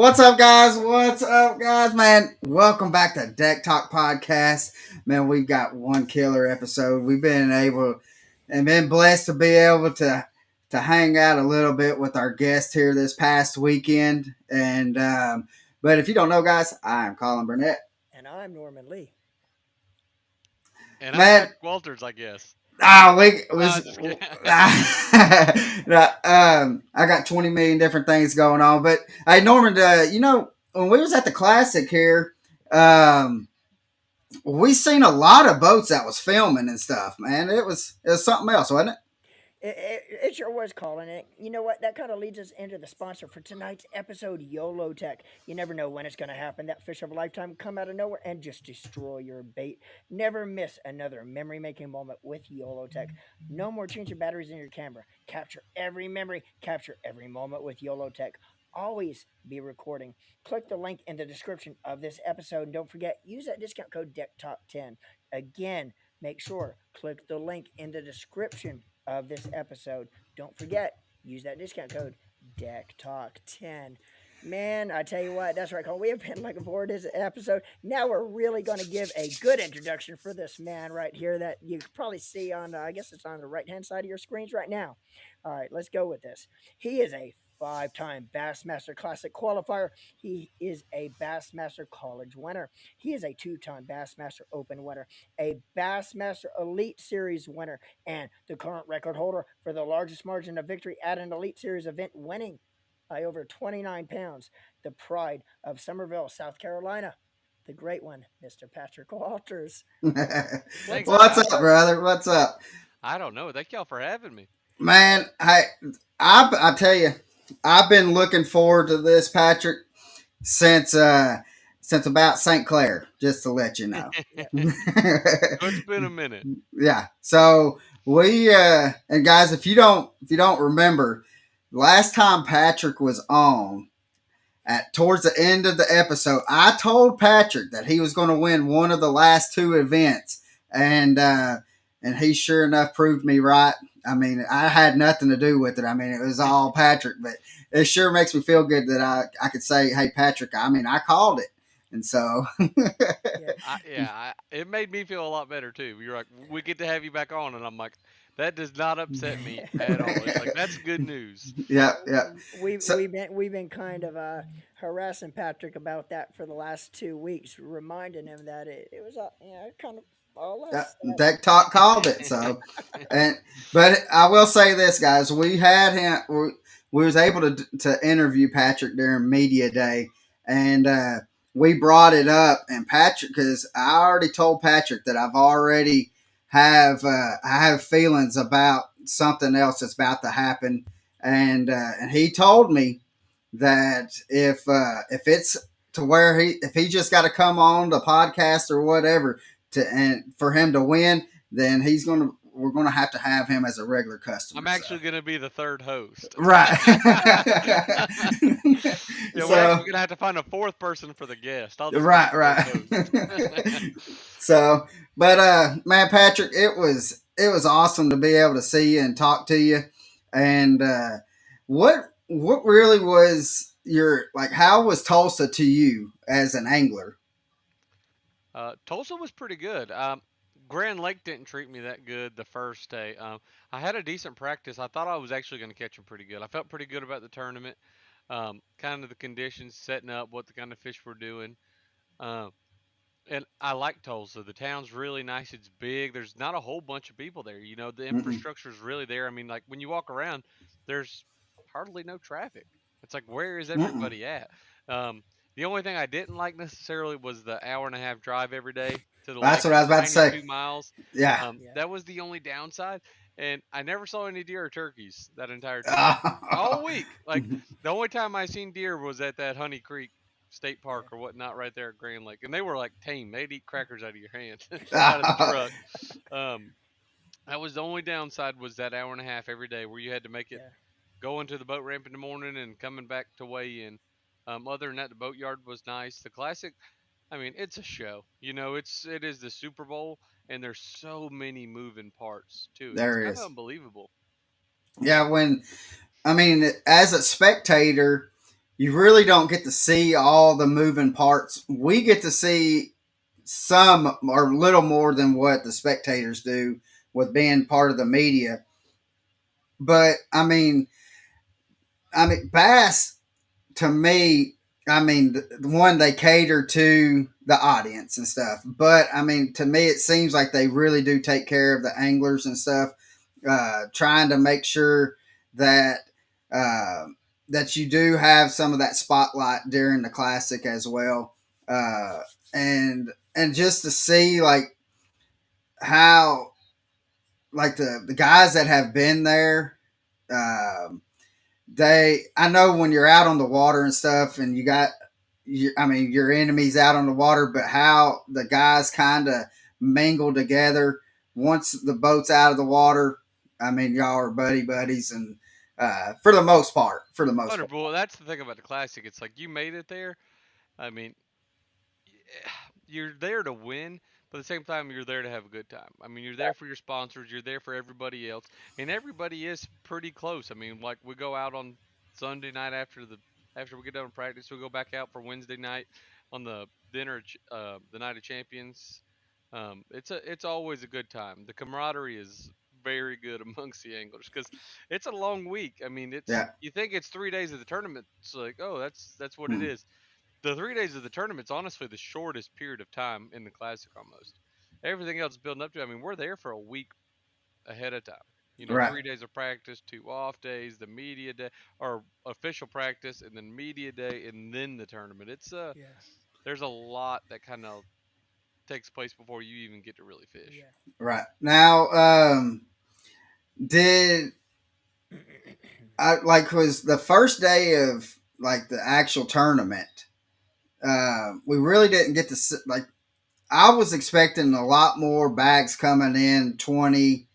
What's up, guys? What's up, guys? Man, welcome back to Deck Talk Podcast. Man, we've got one killer episode. We've been able and been blessed to be able to hang out a little bit with our guest here this past weekend. But if you don't know, guys, I am Colin Burnett. And I'm Norman Lee. And I'm Man, Patrick Walters, I guess. we No, was. just kidding. I got 20 million different things going on, but hey, Norman, when we was at the classic here, we seen a lot of boats that was filming and stuff. Man, it was something else, wasn't it? It sure was calling it. You know what? That kind of leads us into the sponsor for tonight's episode, YOLO Tech. You never know when it's going to happen. That fish of a lifetime come out of nowhere and just destroy your bait. Never miss another memory making moment with YOLO Tech. No more changing batteries in your camera. Capture every memory, capture every moment with YOLO Tech. Always be recording. Click the link in the description of this episode. And don't forget, use that discount code DECKTALK10. Again, make sure, click the link in the description of this episode. Don't forget, use that discount code DECKTALK10. Man, I tell you what, that's right, Cole. We have been looking forward to this episode. Now we're really going to give a good introduction for this man right here that you can probably see on, I guess it's on the right hand side of your screens right now. All right, let's go with this. He is a five-time Bassmaster Classic qualifier. He is a Bassmaster College winner. He is a two-time Bassmaster Open winner, a Bassmaster Elite Series winner, and the current record holder for the largest margin of victory at an Elite Series event, winning by over 29 pounds. The pride of Somerville, South Carolina, the great one, Mr. Patrick Walters. What's Thanks, up, What's guys. up, brother? brother? What's up, I don't know. Thank y'all for having me. man? Hey, I tell you, I've been looking forward to this, Patrick, since since about St. Clair. Just to let you know. Yeah, It's been a minute. Yeah. So we and guys, if you don't remember, last time Patrick was on at towards the end of the episode, I told Patrick that he was going to win one of the last two events, and he sure enough proved me right. I mean, I had nothing to do with it. I mean, it was all Patrick, but it sure makes me feel good that I could say, "Hey, Patrick, I mean, I called it," and so yeah. It made me feel a lot better too. You're like, we get to have you back on, and I'm like, that does not upset me at all. It's like that's good news. yeah, Yeah, yeah. we've So we've been kind of harassing Patrick about that for the last 2 weeks, reminding him that it was kind of all us. Deck Talk called it. So, and but I will say this, guys, we had him. We was able to interview Patrick during media day, and we brought it up. And Patrick, because I already told Patrick that I have feelings about something else that's about to happen, and he told me that if it's to where if he just got to come on the podcast or whatever and for him to win, then we're gonna have him as a regular customer. I'm actually going to be the third host. Right. Yeah, we're So actually going to have to find a fourth person for the guest. I'll just be right, the third right. host. So, but man, Patrick, it was awesome to be able to see you and talk to you. And what really was your like? How was Tulsa to you as an angler? Tulsa was pretty good. Grand Lake didn't treat me that good the first day. I had a decent practice. I thought I was actually going to catch them pretty good. I felt pretty good about the tournament. Kind of the conditions, setting up, what the kind of fish we're doing. Um, and I like Tulsa. The town's really nice. It's big. There's not a whole bunch of people there. You know, the Mm-mm, infrastructure is really there. I mean, like when you walk around, there's hardly no traffic. It's like, where is mm-mm. everybody at? The only thing I didn't like necessarily was the hour and a half drive every day to the That's lake. what I It's was about to say. 92 miles. Yeah. Yeah, That was the only downside. And I never saw any deer or turkeys that entire trip. Oh. All week. Like the only time I seen deer was at that Honey Creek State yeah, Park or whatnot right there at Grand Lake. And they were like tame. They'd eat crackers out of your hand, out of the truck. Um, that was the only downside was that hour and a half every day where you had to make it yeah. going to the boat ramp in the morning and coming back to weigh in. Other than that, the boatyard was nice. The classic, I mean, it's a show. You know, it is the Super Bowl, and there's so many moving parts to it. It's There it kind of is. unbelievable. Yeah, when I mean, as a spectator, you really don't get to see all the moving parts. We get to see some or little more than what the spectators do with being part of the media. But I mean, Bass to me, the one they cater to the audience and stuff. But I mean, to me, it seems like they really do take care of the anglers and stuff, trying to make sure that uh, that you do have some of that spotlight during the classic as well, uh, and just to see like how like the guys that have been there. Um, I know when you're out on the water and stuff and you got your enemies out on the water, but how the guys kind of mingle together once the boat's out of the water. I mean, y'all are buddies, and for the most part, Wonderful. Well, that's the thing about the classic. It's like you made it there. I mean, you're there to win, but at the same time, you're there to have a good time. I mean, you're there for your sponsors, you're there for everybody else, and everybody is pretty close. I mean, like we go out on Sunday night after we get done with practice, we go back out for Wednesday night on the the night of champions. It's always a good time. The camaraderie is very good amongst the anglers because it's a long week. I mean, it's yeah, you think it's 3 days of the tournament. It's like, oh, that's what it hmm, is. The 3 days of the tournament's honestly the shortest period of time in the classic almost. Everything else building up to. I mean, we're there for a week ahead of time. You know, right, 3 days of practice, 2 off days, the media day or official practice, and then media day, and then the tournament. Yeah. There's a lot that kind of takes place before you even get to really fish. Yeah. right. Now, did I like was the first day of like the actual tournament? We really didn't get to like I was expecting a lot more bags coming in 20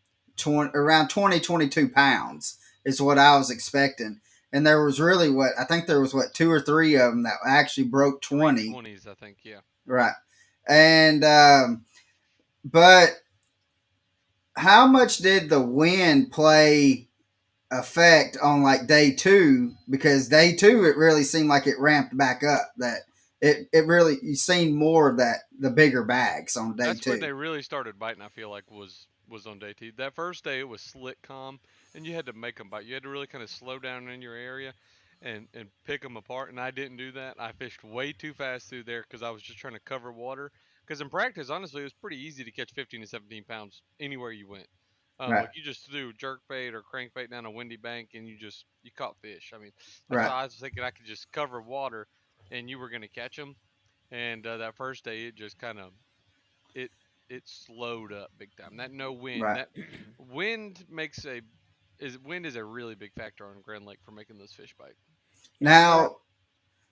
around 20 22 pounds is what I was expecting. And there was really what I think there was what two or three of them that actually broke Three 20. 20s, I think. Yeah. Right. And, but how much did the wind play effect on like day two? Because day two, it really seemed like it ramped back up that it really, you seen more of that, the bigger bags on day That's when two. they really started biting. I feel like was on day two. That first day it was slick calm, and you had to make them bite. You had to really kind of slow down in your area, and pick them apart. And I didn't do that. I fished way too fast through there because I was just trying to cover water. Because in practice, honestly, it was pretty easy to catch 15 to 17 pounds anywhere you went. Right. Like you just threw jerk bait or crankbait down a windy bank, and you caught fish. I mean, that's why Right. I was thinking I could just cover water, and you were gonna catch them. And that first day, it just kind of it it slowed up big time. That no wind. Right. That wind makes a is wind is a really big factor on Grand Lake for making those fish bite. Yeah. What I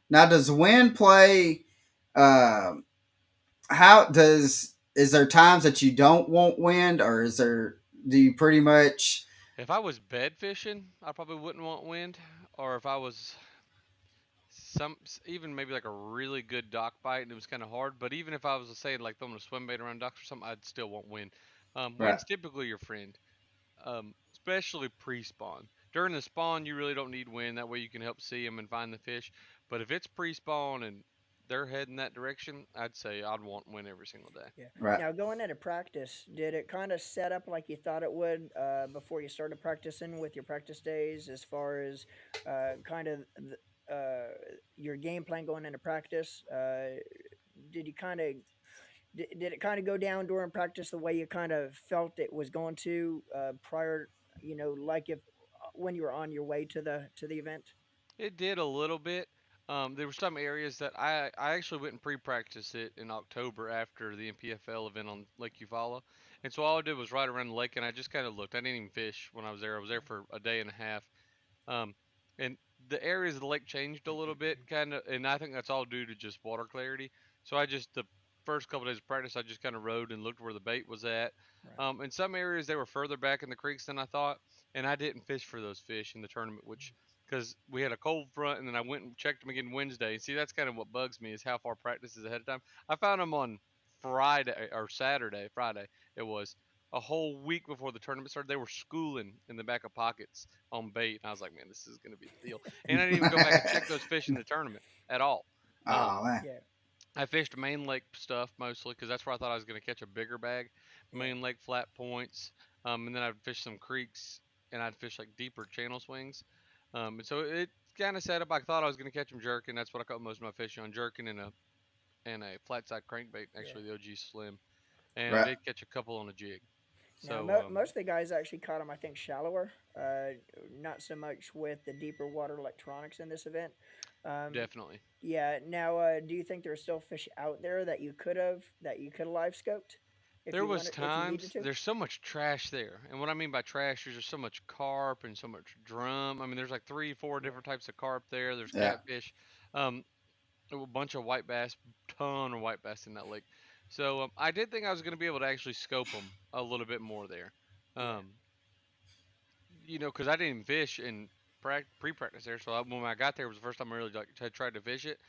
Now, does wind play? Uh, how does is there times that you don't want wind, or is there? Do you pretty much? If I was bed fishing, I probably wouldn't want wind. Or if I was even maybe like a really good dock bite and it was kind of hard. But even if I was saying like throwing a swim bait around docks or something, I'd still want wind. Right. Wind's typically your friend. Especially pre-spawn. During the spawn, you really don't need wind. That way you can help see them and find the fish. But if it's pre-spawn and they're heading that direction, I'd say I'd want wind every single day. Yeah. Right. Now, going into practice, did it kind of set up like you thought it would before you started practicing with your practice days, as far as kind of your game plan going into practice? Did you kind of did it kind of go down during practice the way you kind of felt it was going to prior? You know, like if when you were on your way to the event. It did a little bit. There were some areas that I actually went and pre-practiced it in October after the NPFL event on Lake Eufaula, and so all I did was ride around the lake and I just kind of looked. I didn't even fish when I was there. I was there for a day and a half. Um, and the areas of the lake changed a little bit, kind of, and I think that's all due to just water clarity. So the first couple days of practice, I just kind of rode and looked where the bait was at. Right. In some areas, they were further back in the creeks than I thought, and I didn't fish for those fish in the tournament, which because we had a cold front, and then I went and checked them again Wednesday. See, that's kind of what bugs me is how far practice is ahead of time. I found them on Friday or Saturday, Friday it was a whole week before the tournament started, they were schooling in the back of pockets on bait, and I was like, man, this is going to be the deal. And I didn't even go back and check those fish in the tournament at all. Um, Oh man. Yeah, I fished main lake stuff mostly because that's where I thought I was going to catch a bigger bag. yeah, Main lake flat points, and then I'd fish some creeks and I'd fish like deeper channel swings. And so it kind of set up. I thought I was going to catch them jerking. That's what I caught most of my fishing on, jerking and a flat side crankbait. yeah. Actually, the OG Slim, and I Right. did catch a couple on a jig. Now, So most of the guys actually caught them, I think, shallower. Not so much with the deeper water electronics in this event. Um, definitely. yeah. Now, do you think there are still fish out there that you could have live scoped There was if you needed times to? there's so much trash there, and what I mean by trash is there's so much carp and so much drum. I mean, there's like three, four Yeah, different types of carp there. There's Yeah. catfish, um, a bunch of white bass, ton of white bass in that lake. So I did think I was going to be able to actually scope them a little bit more there. yeah, Um, because I didn't fish in pre-practice there, so when I got there it was the first time I really like had tried to fish it,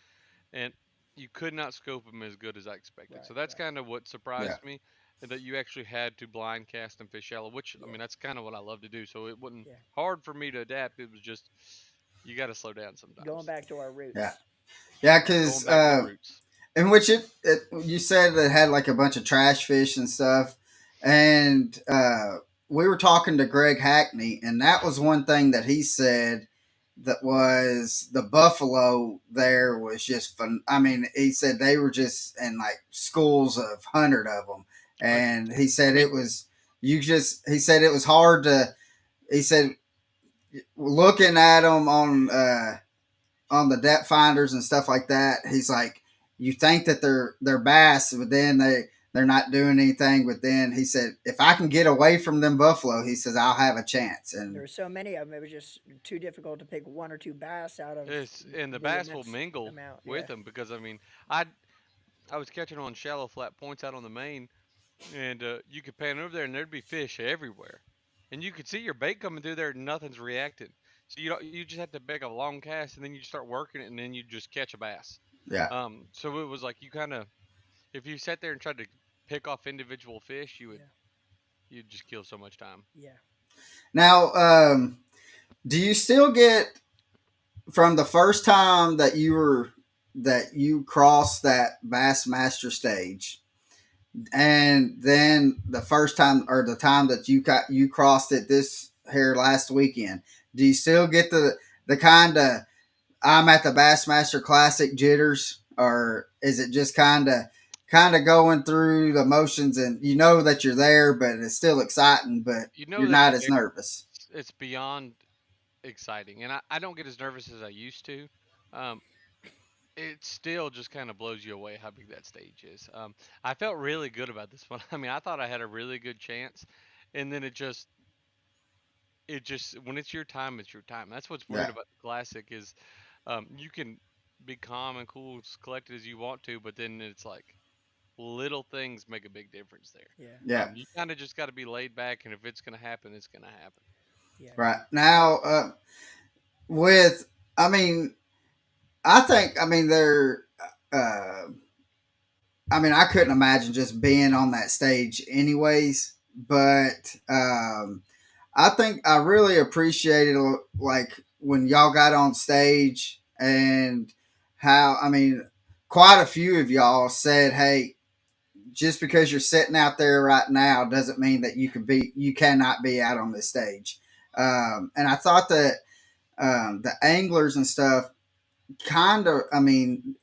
and you could not scope them as good as I expected. right, So that's right. kind of what Yeah. surprised me, and that you actually had to blind cast and fish shallow, which I Yeah, mean that's kind of what I love to do. So it wasn't yeah. hard for me to adapt. It was just you got to slow down Going sometimes. back to our Yeah. roots. Yeah. Going Because back to the roots. in which it you said it had like a bunch of trash fish and stuff, and we were talking to Greg Hackney, and that was one thing that he said that was the buffalo there was just fun. I mean, he said they were just in like schools of 100 of them, Oh yeah. and he I said mean, it was you just. He said it was hard to. He said looking at them on the depth finders and stuff like that. He's like, you think that they're bass, but then they're not doing anything. But then he said, if I can get away from them buffalo, he says I'll have a chance. There And were so many of them; it was just too difficult to pick one or two bass out of it's and the the bass will immense mingle amount. with Yeah, them because I mean I was catching on shallow flat points out on the main, and you could pan over there and there'd be fish everywhere, and you could see your bait coming through there and nothing's reacting. So you just have to make a long cast and then you start working it and then you just catch a bass. yeah, So it was like you kind of if you sat there and tried to pick off individual fish, yeah, you'd just kill so much time. yeah. now do you still get from the first time that you crossed that Bassmaster stage? And then the first time or the time that you crossed it this here last weekend, do you still get the kind of I'm at the Bassmaster Classic jitters, or is it just kind of going through the motions and you know that you're there, but it's still exciting, but You know you're that not you're as there. nervous? It's beyond exciting, and I don't get as nervous as I used to. Um, it still just kind of blows you away how big that stage is. I felt really good about this one. I mean, I thought I had a really good chance, and then it just when it's your time, it's your time. That's what's weird Yeah, about the classic is you can be calm and cool, as collected as you want to, but then it's like little things make a big difference Yeah, there. yeah, You kind of just got to be laid back, and if it's gonna happen, it's gonna happen. yeah, right now. With I mean, I think I mean they're. Uh, I mean, I couldn't imagine just being on that stage, anyways. But I think I really appreciated like when y'all got on stage and how I mean, quite a few of y'all said, "Hey, just because you're sitting out there right now doesn't mean that you cannot be out on this stage." And I thought that the anglers and stuff kind of, I mean,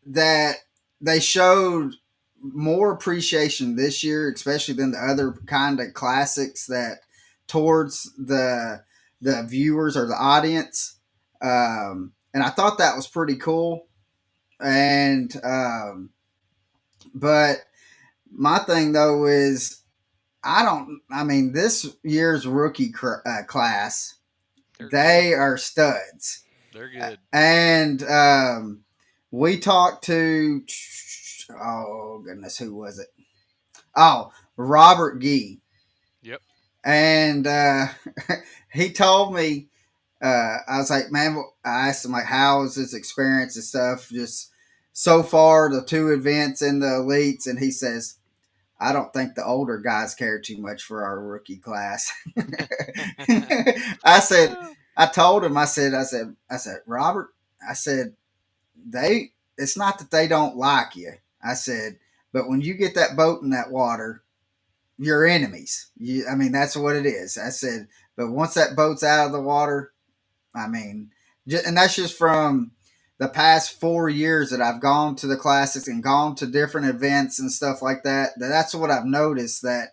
that they showed more appreciation this year, especially than the other kind of classics that towards the viewers or the audience. And I thought that was pretty cool. And but my thing though is I don't. I mean, this year's rookie class, They're good. they are studs. They're good. And we talked to, oh goodness, who was it? Oh, Robert Gee. Yep. And he told me, I was like, man, I asked him, like, how was his experience and stuff, just so far, the two events in the elites. And he says, I don't think the older guys care too much for our rookie class. I said, I told him, I said, Robert, I said, it's not that they don't like you. I said, but when you get that boat in that water, you're enemies. I mean, that's what it is. I said, but once that boat's out of the water, I mean, and that's just from the past 4 years that I've gone to the classics and gone to different events and stuff like that. That's what I've noticed. That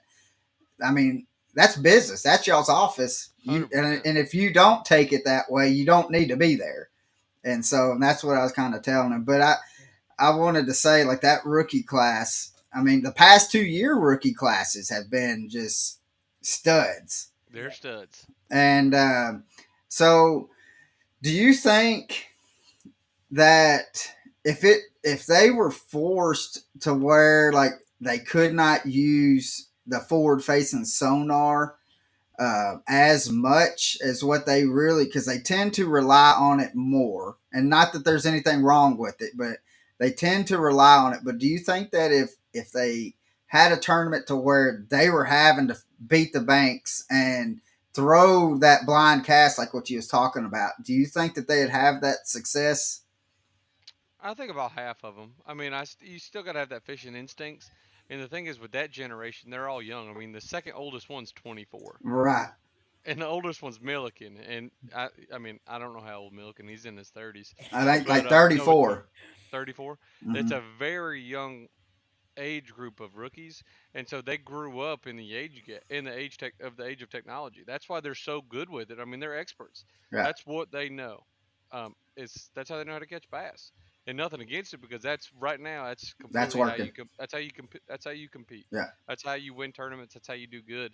I mean, that's business. That's y'all's office. You 100%. and if you don't take it that way, you don't need to be there. And so that's what I was kind of telling him. But I wanted to say like that rookie class. I mean, the past 2 year rookie classes have been just studs. They're studs. And so, do you think that if they were forced to where like they could not use the forward facing sonar as much as what they really, because they tend to rely on it more, and not that there's anything wrong with it, but they tend to rely on it. But do you think that if they had a tournament to where they were having to beat the banks and throw that blind cast like what you was talking about, do you think that they'd have that success? I think about half of them. I mean, you still got to have that fishing instincts. And the thing is, with that generation, they're all young. I mean, the second oldest one's 24, Right. and the oldest one's Milliken. And I mean, I don't know how old Milliken. He's in his 30s, I think but like no, it's 34. 34. It's Mm-hmm. a very young age group of rookies, and so they grew up in the age of technology. That's why they're so good with it. I mean, they're experts. Yeah. That's what they know. That's how they know how to catch bass. And nothing against it, because that's right now. That's That's completely how working. you that's how you compete. That's how you compete. Yeah. That's how you win tournaments. That's how you do good.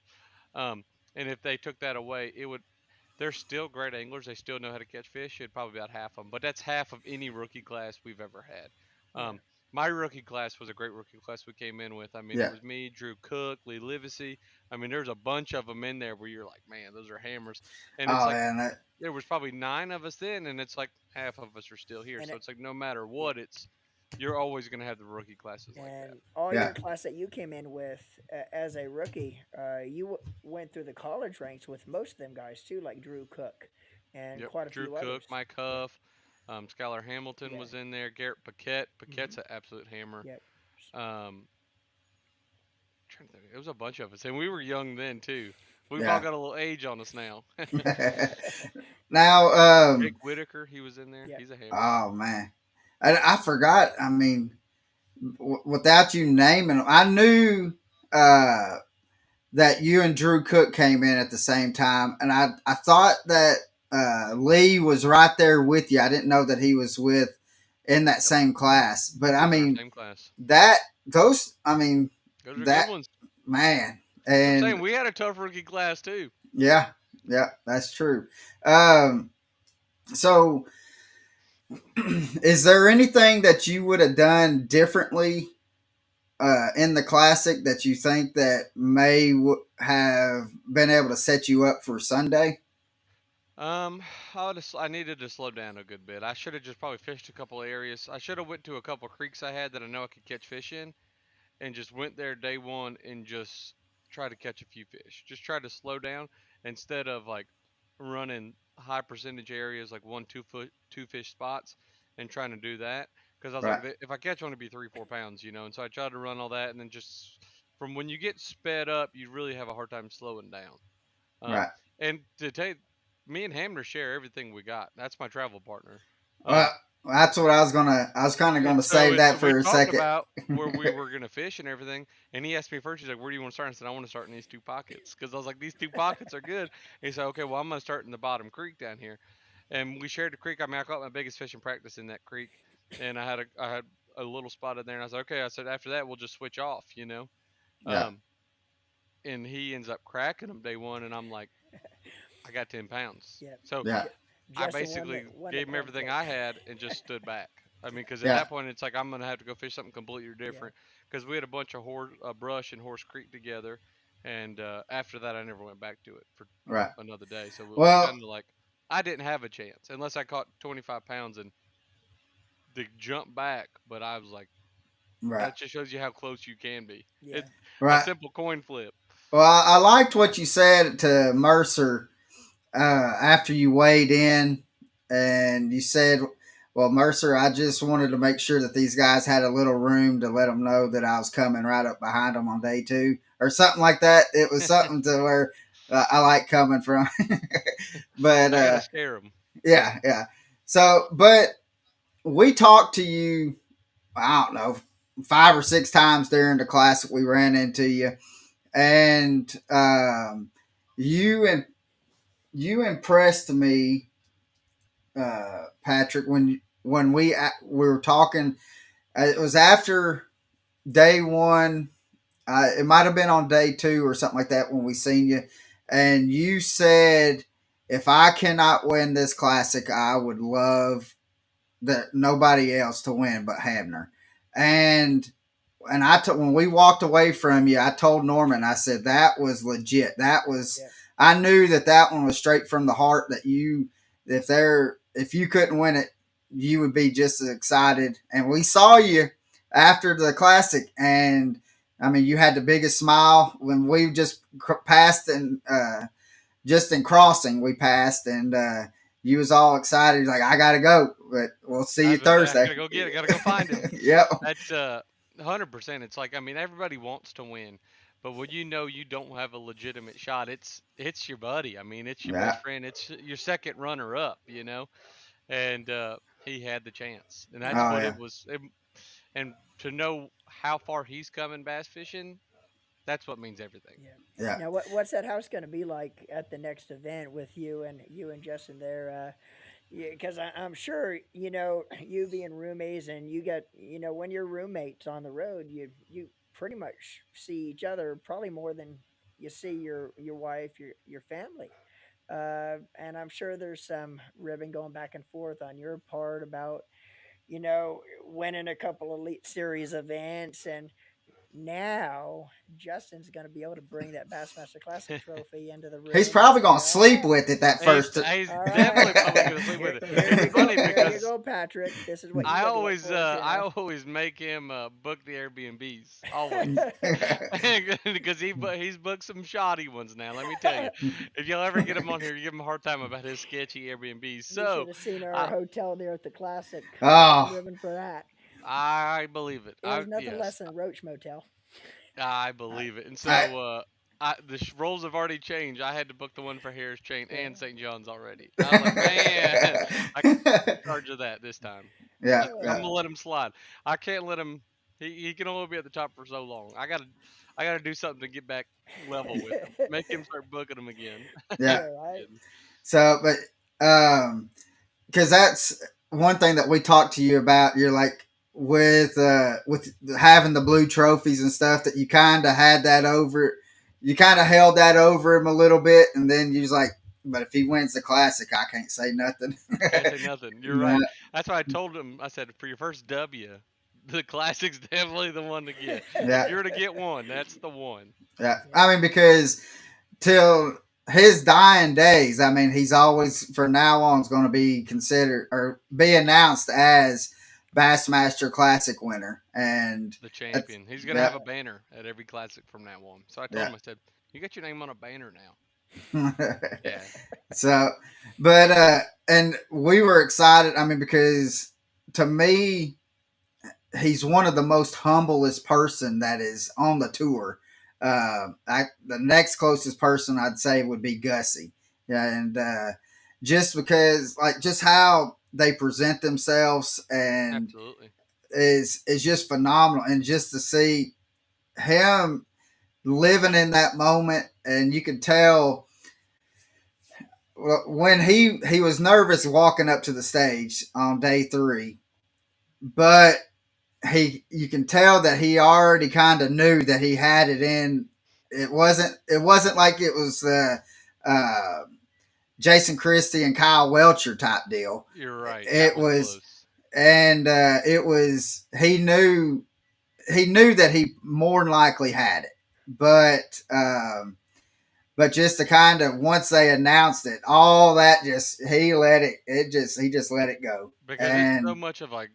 Um, and if they took that away, it would. They're still great anglers. They still know how to catch fish. It'd probably be about half of them, but that's half of any rookie class we've ever had. Yeah. My rookie class was a great rookie class we came in with. I mean, it Yeah. was me, Drew Cook, Lee Livesey. I mean, there's a bunch of them in there where you're like, man, those are hammers. And it's Oh, like and that. there was probably 9 of us then, and it's like half of us are still here. And So it, it's like no matter yeah. what, it's you're always gonna have the rookie classes like that. And all your Yeah. class that you came in with as a rookie, you went through the college ranks with most of them guys too, like Drew Cook and Yep, quite a Drew few Cook, others. Mike Yeah, Huff, Skylar Hamilton yeah, was in there. Garrett Paquette. hmm Paquette's an absolute hammer. yeah. Um, trying to think, it was a bunch of us, and we were young then too. We've all Yeah. got a little age on us now. Now, Jake Whitaker, he was in there. Yeah, He's a hammer. oh man, I forgot. I mean, without you naming them, I knew uh, that you and Drew Cook came in at the same time, and I thought that Lee was right there with you. I didn't know that he was with in that Yep, same class, but I he was in our mean same class. that those. I mean Those are good that ones. man, So I'm saying and we had a tough rookie class too. yeah, yeah, that's true. Um, so is there anything that you would have done differently in the classic that you think that may have been able to set you up for Sunday? Um, I needed to slow down a good bit. I should have just probably fished a couple areas. I should have went to a couple creeks I had that I know I could catch fish in, and just went there day one and just try to catch a few fish. Just try to slow down instead of like running high percentage areas like 1 2 foot 2 fish spots and trying to do that, because I was like, Right, if I catch one, it'd be 3 4 pounds, you know. And so I tried to run all that, and then just from when you get sped up, you really have a hard time slowing down. Um, right. and to tell you, me and Hamner share everything we got. That's my travel partner. Um, Well, that's what I was gonna. I was kind of and gonna so save it's that we for a talked second. about where we were gonna fish and everything. And he asked me first. He's like, "Where do you want to start?" And I said, "I want to start in these two pockets," because I was like, "These two pockets are good." And he said, "Okay, well, I'm gonna start in the bottom creek down here." And we shared the creek. I mean, I caught my biggest fish in practice in that creek, and I had a little spot in there. And I was like, "Okay," I said, "After that, we'll just switch off," you know. Yeah, Um, and he ends up cracking them day one, and I'm like, I got 10 pounds. yeah. So yeah, J- I just the basically one gave that him caught everything Jake. I had and just stood back. I mean, because at yeah, that point it's like I'm gonna have to go fish something completely Yeah, different. Because we had a bunch of brush in Horse Creek together, and after that I never went back to it for right. another day. So it was Well, kind of like I didn't have a chance unless I caught 25 pounds and the jump back. But I was like, right. that just shows you how close you can be. yeah. a Right. simple coin flip. Well, I liked what you said to Mercer after you weighed in, and you said, "Well, Mercer, I just wanted to make sure that these guys had a little room to let them know that I was coming right up behind them on day two, or something like that." It was something to where I like coming from, but I gotta scare them. yeah, yeah. So, but we talked to you. I don't know, 5 or 6 times during the class that we ran into you, and you and you impressed me, Patrick, when we were talking. It was after day one. It might have been on day two or something like that when we seen you, and you said, "If I cannot win this classic, I would love that nobody else to win but Hamner." And when we walked away from you, I told Norman, I said that was legit. That was, Yeah. I knew that that one was straight from the heart. That you, if you couldn't win it, you would be just as excited. And we saw you after the classic, and I mean, you had the biggest smile when we just passed, and just in crossing we passed, and you was all excited, like, I gotta go, but we'll see I you was about to say, I Thursday. gotta go get it. Gotta go find him. Yep. That's 100%. It's like, I mean, everybody wants to win, but when you know you don't have a legitimate shot, it's your buddy. I mean, it's your Yeah. best friend. It's your second runner up. And he had the chance, and that's Oh what yeah. it was. And to know how far he's coming bass fishing, that's what means everything. Yeah. Yeah. Now, what's that house going to be like at the next event with you and Justin there? Yeah, because I'm sure you being roommates, and you get when you're roommates on the road, you pretty much see each other probably more than you see your wife, your family. And I'm sure there's some ribbon going back and forth on your part about winning a couple elite series events. And now Justin's going to be able to bring that Bassmaster Classic trophy into the He's room and probably say, gonna "All sleep right, with it that He's first. he's all right, definitely probably gonna sleep with it. here It's you go, funny there you because go, Patrick. This is what you I got to look always forward uh, to I now." always make him book the Airbnbs always. Because he's booked some shoddy ones now. Let me tell you, if you'll ever get him on here, you give him a hard time about his sketchy Airbnbs. You should So, have seen our I hotel there at the Classic. Got Oh, ribbon for that. I believe it. It I was nothing yes, less than a Roach Motel. I believe it. And I, so the roles have already changed. I had to book the one for Harris Chain Yeah. and St. John's already. I was like, man, I can't be in charge of that this time. yeah, I'm yeah, gonna let him slide. I can't let him. He can only be at the top for so long. I gotta do something to get back level with him. Make him start booking them again. yeah. Yeah, right. Kidding. So, but because that's one thing that we talked to you about. You're like, with having the blue trophies and stuff, that you kind of had that over. You kind of held that over him a little bit, and then you was like, "But if he wins the classic, I can't say nothing." Can't say nothing. You're No, right. That's why I told him. I said, for your first W, the classic's definitely the one to get. If yeah, you're to get one, that's the one. yeah. Yeah. I mean, because till his dying days, I mean, he's always from now on is going to be considered or be announced as Bassmaster Classic winner, and The that's, champion. He's gonna yeah, have a banner at every classic from now on. So I told yeah. him. I said, you got your name on a banner now. Yeah. So, but and we were excited. I mean, because to me, he's one of the most humblest person that is on the tour. The next closest person I'd say would be Gussie, yeah, and just because, like, just how they present themselves, and Absolutely. is just phenomenal, and just to see him living in that moment, and you could tell when he was nervous walking up to the stage on day three, but he you can tell that he already kind of knew that he had it in. It wasn't like it was uh, Jason Christie and Kyle Welcher type deal. You're right. That It was was, close. and it was, he knew that he more than likely had it, but just to kind of, once they announced it, all that, just he just let it go. Because it's so And much of like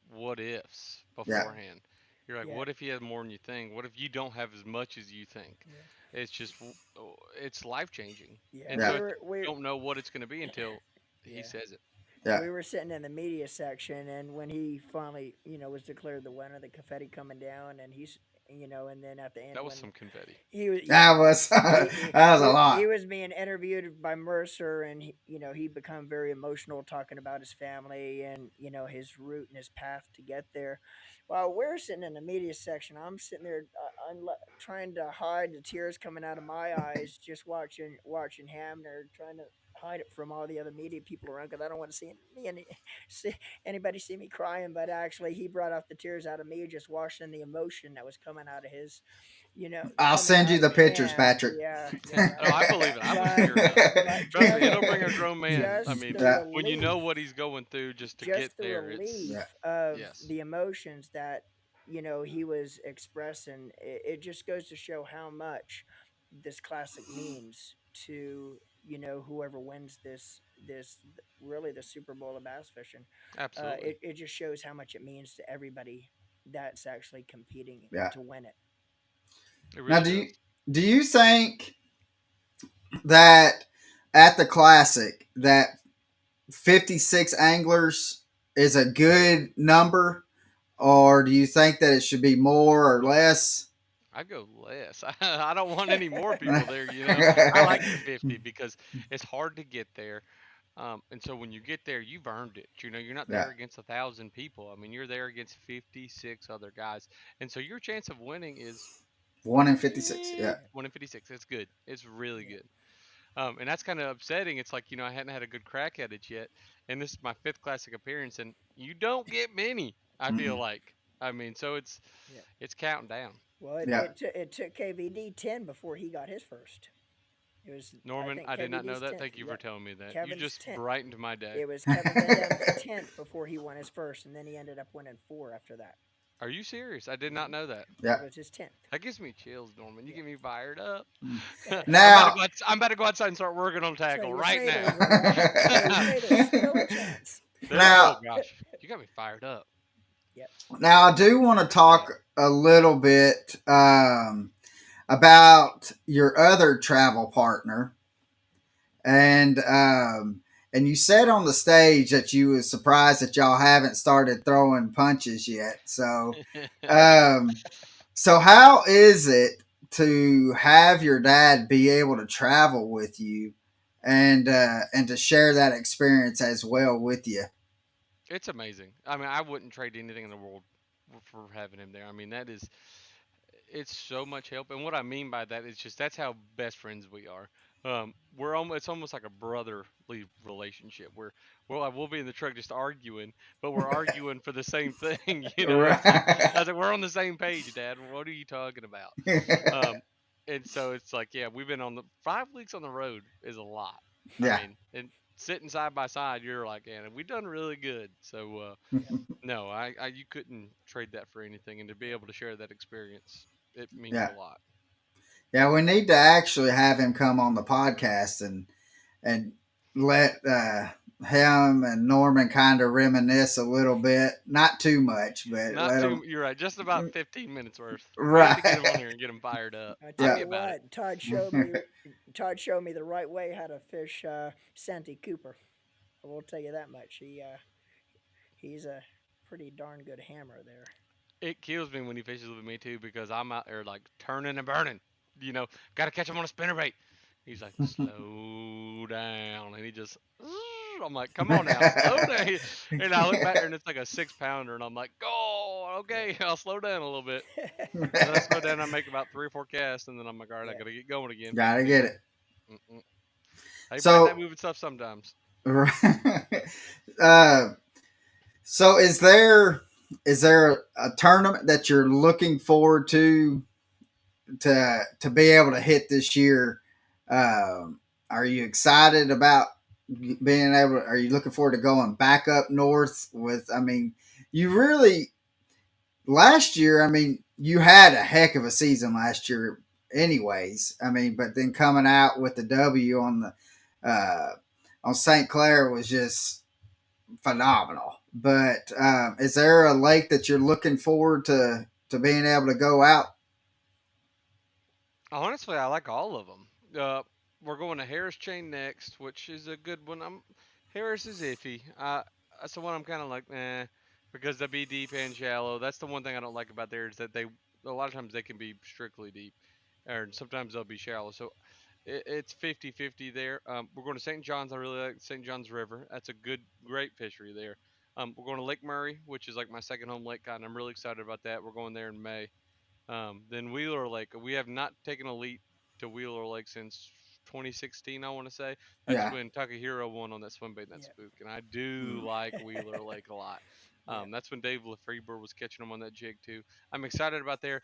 what ifs yeah, beforehand. You're like, Yeah, what if he has more than you think? What if you don't have as much as you think? yeah, It's just, it's life changing. yeah. And Yeah. so you don't know what it's going to be until he Yeah. says it. Yeah. We were sitting in the media section, and when he finally, was declared the winner, the confetti coming down, and and then at the end That was when some confetti. he was, yeah, That was he that he, was a he lot. was being interviewed by Mercer, and he become very emotional talking about his family and his route and his path to get there. While we're sitting in the media section, I'm sitting there trying to hide the tears coming out of my eyes, just watching Hamner, trying to hide it from all the other media people around because I don't want to see anybody see me crying. But actually, he brought out the tears out of me just watching the emotion that was coming out of his I'll coming send you out the of pictures, him. Patrick. Yeah, yeah. No, I believe it. I was But tearing up. but Trust me, just it'll bring a grown man. I just mean, the Yeah. when you relief know what he's going through just to get just the there, it's, Yeah. relief of yes, the emotions that he was expressing. It just goes to show how much this classic means to whoever wins this really the Super Bowl of bass fishing. absolutely. It just shows how much it means to everybody that's actually competing Yeah. to win it. It Now, really does. do you think that at the classic that 56 anglers is a good number, or do you think that it should be more or less? I go less. I don't want any more people there. I like the 50 because it's hard to get there. And so when you get there, you've earned it. You're not Yeah, there against 1,000 people. I mean, you're there against 56 other guys, and so your chance of winning is 1 in 56. Yeah, 1 in 56. It's good. It's really Yeah. good. And that's kind of upsetting. It's like I hadn't had a good crack at it yet, and this is my fifth classic appearance, and you don't get many. I feel mm-mm. like. I mean, so Yeah. it's counting down. Well, Yeah. it took KVD 10 before he got his first. It was, I Norman, think, I did not know KVD's that. 10th. Thank you for Yep. telling me that. You Kevin's just 10th. brightened my day. It was Kevin Van Dam's 10th before he won his first, and then he ended up winning four after that. Are you serious? I did not Hmm. know that. That Yeah. was his 10th. That gives me chills, Norman. You Yeah. get me fired up. Now, I'm about to go outside and start working on So tackle you right say now. there's still a chance. Oh now, gosh, you got me fired up. Yep. now, I do want to Yeah. talk a little bit about your other travel partner, and and you said on the stage that you was surprised that y'all haven't started throwing punches yet. Um, so how is it to have your dad be able to travel with you, and to share that experience as well with you? It's amazing. I mean, I wouldn't trade anything in the world for having him there. I mean, it's so much help. And what I mean by that is just that's how best friends we are. We're almost it's almost like a brotherly relationship where we'll be in the truck just arguing, but we're arguing for the same thing. It's like I was Right. like we're on the same page, Dad. What are you talking about? Um, and so it's like yeah, we've been on the 5 weeks on the road is a lot. I Yeah. mean, and sitting side by side, you're like, yeah, we've done really good. So Yep. no, I you couldn't trade that for anything, and to be Yep. able to share that experience, it means a Yeah. lot. Yeah. We need to actually have him come on the podcast and let him and Norman kind of reminisce a little bit. Not too much, but Not let him. too. You're right. Just about 15 minutes worth. We need to get him on Right. here and get him fired up. I I'd tell Yeah. be you about it. what, Todd showed me the right way how to fish Santee Cooper. I will tell you that much. He's a pretty darn good hammer there. It kills me when he fishes with me too because I'm out there like turning and burning. Got to catch him on a spinnerbait. He's like, slow down, and he just. I'm like, come on now, slow down. And I look back there, and it's like a 6 pounder, and I'm like, oh, okay, I'll slow down a little bit. And then I slow down, I make about 3 or 4 casts, and then I'm like, all right, I Yeah. gotta get going again. Gotta But get yeah, it. mm-mm. Hey, biting that So, moving stuff sometimes. uh, so is there a tournament that you're looking forward to be able to hit this year? Are you excited about being able? Are you looking forward to going back up north with? I mean, you really last year. I mean, you had a heck of a season last year, anyways. I mean, but then coming out with the W on St. Clair was just phenomenal. But is there a lake that you're looking forward to to being able to go out? Honestly, I like all of them. We're going to Harris Chain next, which is a good one. Harris is iffy. That's the one I'm kind of like, because they be deep and shallow. That's the one thing I don't like about there is that they a lot of times they can be strictly deep, or sometimes they'll be shallow. So it's 50-50 there. We're going to St. John's. I really like St. John's River. That's a great fishery there. We're going to Lake Murray, which is like my second home lake, and I'm really excited about that. We're going there in May. Then Wheeler Lake. We have not taken a leap to Wheeler Lake since 2016, I want to say. That's Yeah, when Takahiro won on that swim bait and that Yeah. spook. And I do mm, like Wheeler Lake a lot. Yeah. That's when Dave Lefebvre was catching them on that jig, too. I'm excited about there.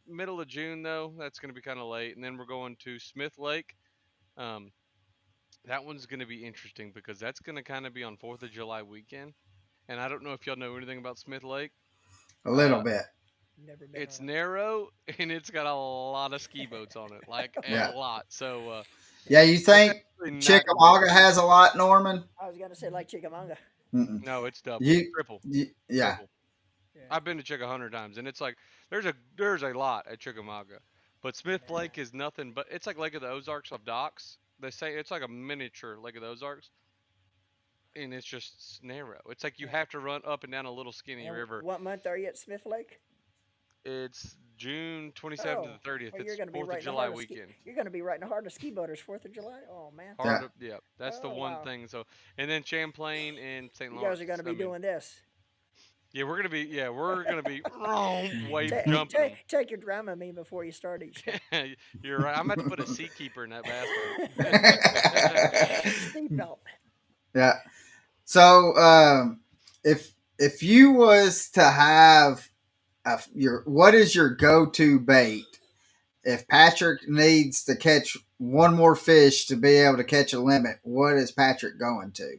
Middle of June, though. That's going to be kind of late. And then we're going to Smith Lake. Um, that one's going to be interesting because that's going to kind of be on 4th of July weekend. And I don't know if y'all know anything about Smith Lake. a little Uh, bit. Never been it's on narrow and it's got a lot of ski boats on it, like it. a Yeah, lot. So yeah. You that's think actually not good. Chickamauga has a lot, Norman? I was gonna say like Chickamauga. Mm-mm. No, it's double, You, triple, yeah, triple. Yeah. I've been to Chick 100 times, and it's like there's a lot at Chickamauga, but Smith Man. Lake is nothing but it's like Lake of the Ozarks of docks. They say it's like a miniature Lake of the Ozarks, and it's just narrow. It's like you Yeah. have to run up and down a little skinny And river. what month are you at Smith Lake? It's June 27th to Oh, the 30th. well, you're It's gonna be 4th of right in the July heart of ski. weekend. You're gonna be right in the heart of ski boaters. 4th of July. Oh man. Hard yeah. to, yeah, that's the Oh one wow. thing. So, and then Champlain and St. You guys are Lawrence. gonna I be mean, doing this. yeah, we're gonna be wave take, jumping take, them. take your Dramamine before you start each day. You're right. I'm about to put a seakeeper in that bass boat. Seatbelt. Yeah. So, if you was to have your what is your go to bait if Patrick needs to catch one more fish to be able to catch a limit? What is Patrick going to?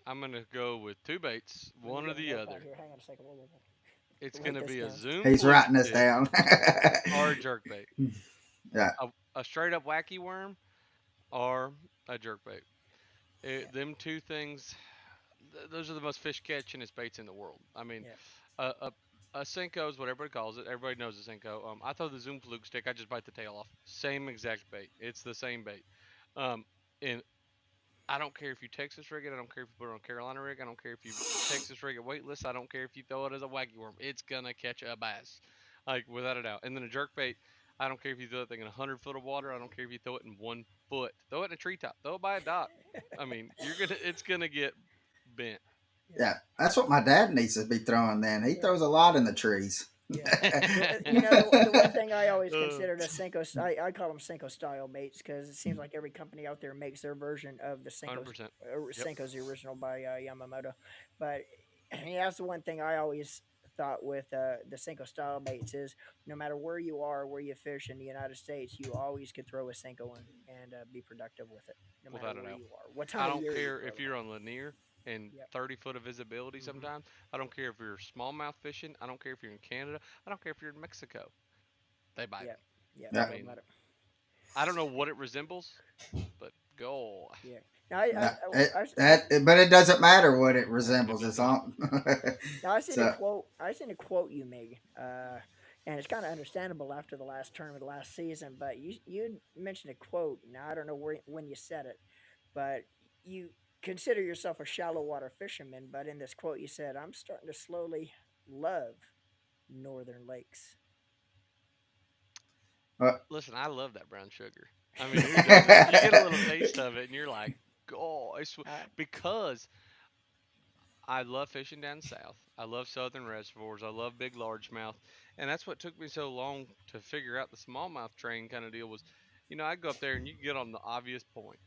I'm gonna go with two baits, Let me one or get a the notepad other. here. Hang on a second. It's Write gonna this be a down. Zoom He's fluke writing this stick down. or a jerk bait. Yeah, A straight up wacky worm or a jerk bait. Yeah. Them two things, those are the most fish catchingest baits in the world. I mean, Yeah. a a, a Senko is what everybody calls it. Everybody knows a Senko. I throw the Zoom fluke stick. I just bite the tail off. Same exact bait. It's the same bait. Um, and I don't care if you Texas rig it. I don't care if you put it on Carolina rig. I don't care if you Texas rig it weightless. I don't care if you throw it as a wacky worm. It's gonna catch a bass, like without a doubt. And then a jerk bait. I don't care if you throw that thing in 100 foot of water. I don't care if you throw it in 1 foot. Throw it in a treetop. Throw it by a dock. I mean, it's gonna get bent. Yeah. yeah. That's what my dad needs to be throwing. Then he Yeah. throws a lot in the trees. Yeah. You know, the one thing I always uh, considered a Senko, I call them Senko style baits because it seems like every company out there makes their version of the 100%. Yep. Senko's the original by Yamamoto. But yeah, that's the one thing I always thought with the Senko style baits is no matter where you are, where you fish in the United States, you always could throw a Senko in and be productive with it, no matter Without a where doubt. you are, what time I of don't year you care throw if them. you're on Lanier and Yep. 30 foot of visibility Hmm. sometimes. I don't care if you're smallmouth fishing. I don't care if you're in Canada. I don't care if you're in Mexico. They bite. Yep. Yep. I Yeah, Don't mean, matter. I don't know what it resembles, but go. Yeah. Now I I, yeah. I, I, But it doesn't matter what it resembles. It does It's not. on. Now I seen a So quote. I seen a quote you made, and it's kind of understandable after the last term of the last season. But you mentioned a quote. Now I don't know when you said it, but you consider yourself a shallow water fisherman. But in this quote, you said, "I'm starting to slowly love northern lakes." uh, Listen, I love that brown sugar. I mean, who doesn't? You get a little taste of it, and you're like, oh, I, because I love fishing down south. I love southern reservoirs. I love big largemouth, and that's what took me so long to figure out the smallmouth train kind of deal was, I'd go up there and you get on the obvious point,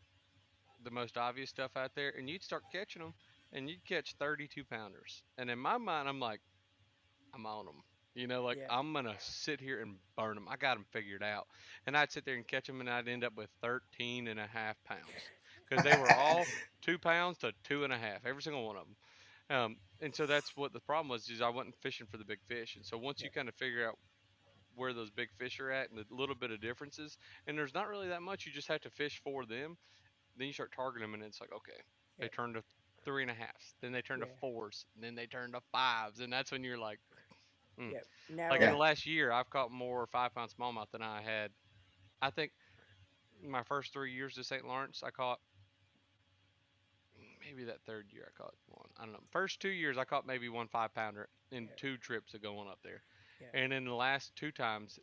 the most obvious stuff out there, and you'd start catching them, and you'd catch 32 pounders, and in my mind, I'm like, I'm on them. Like yeah, I'm gonna sit here and burn them. I got them figured out, and I'd sit there and catch them, and I'd end up with 13 and a half pounds because they were all 2 pounds to two and a half, every single one of them. And so that's what the problem was is I wasn't fishing for the big fish. And so once yeah, you kind of figure out where those big fish are at and the little bit of differences, and there's not really that much, you just have to fish for them. Then you start targeting them, and it's like, okay, yeah, they turn to three and a halves, then they turn to yeah. fours, and then they turn to fives, and that's when you're like, Mm. Yeah. Like Now, in the Yeah. last year, I've caught more 5 pound smallmouth than I had. I think my first 3 years to St. Lawrence, I caught maybe that third year I caught one. I don't know. First 2 years I caught maybe one 5 pounder in yeah, 2 trips of going up there, yeah, and in the last 2 times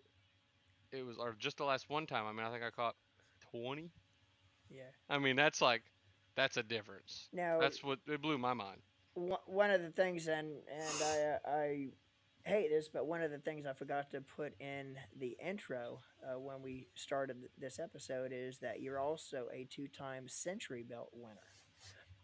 it was, or just the last one time. I mean, I think I caught 20. yeah. I mean, that's a difference. Now, That's what it blew my mind. one of the things, and I hate this, but one of the things I forgot to put in the intro when we started this episode is that you're also a two-time Century Belt winner,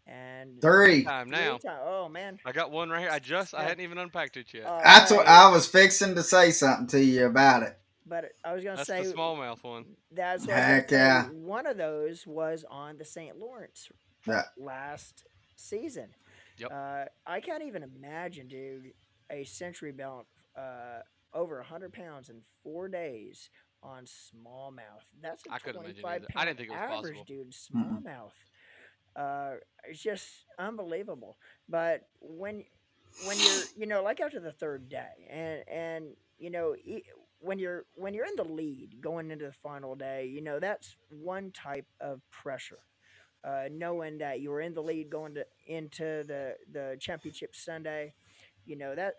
and Three Three. time three now. time. Oh man, I got one right here. I uh, hadn't even unpacked it yet. That's uh, what I was fixing to say something to you about it. but I was gonna That's the say smallmouth one. that's what I was gonna Heck say. yeah. One of those was on the St. Lawrence Yeah. last season. Yep. I can't even imagine, dude, a Century Belt uh, over 100 pounds in 4 days on smallmouth. That's a I couldn't imagine 25 either. I pound didn't think it was average, possible. dude. Mm-mm. Smallmouth. It's just unbelievable. But when you're, like after the third day, and when you're in the lead going into the final day, that's one type of pressure. Knowing that you were in the lead going into the championship Sunday,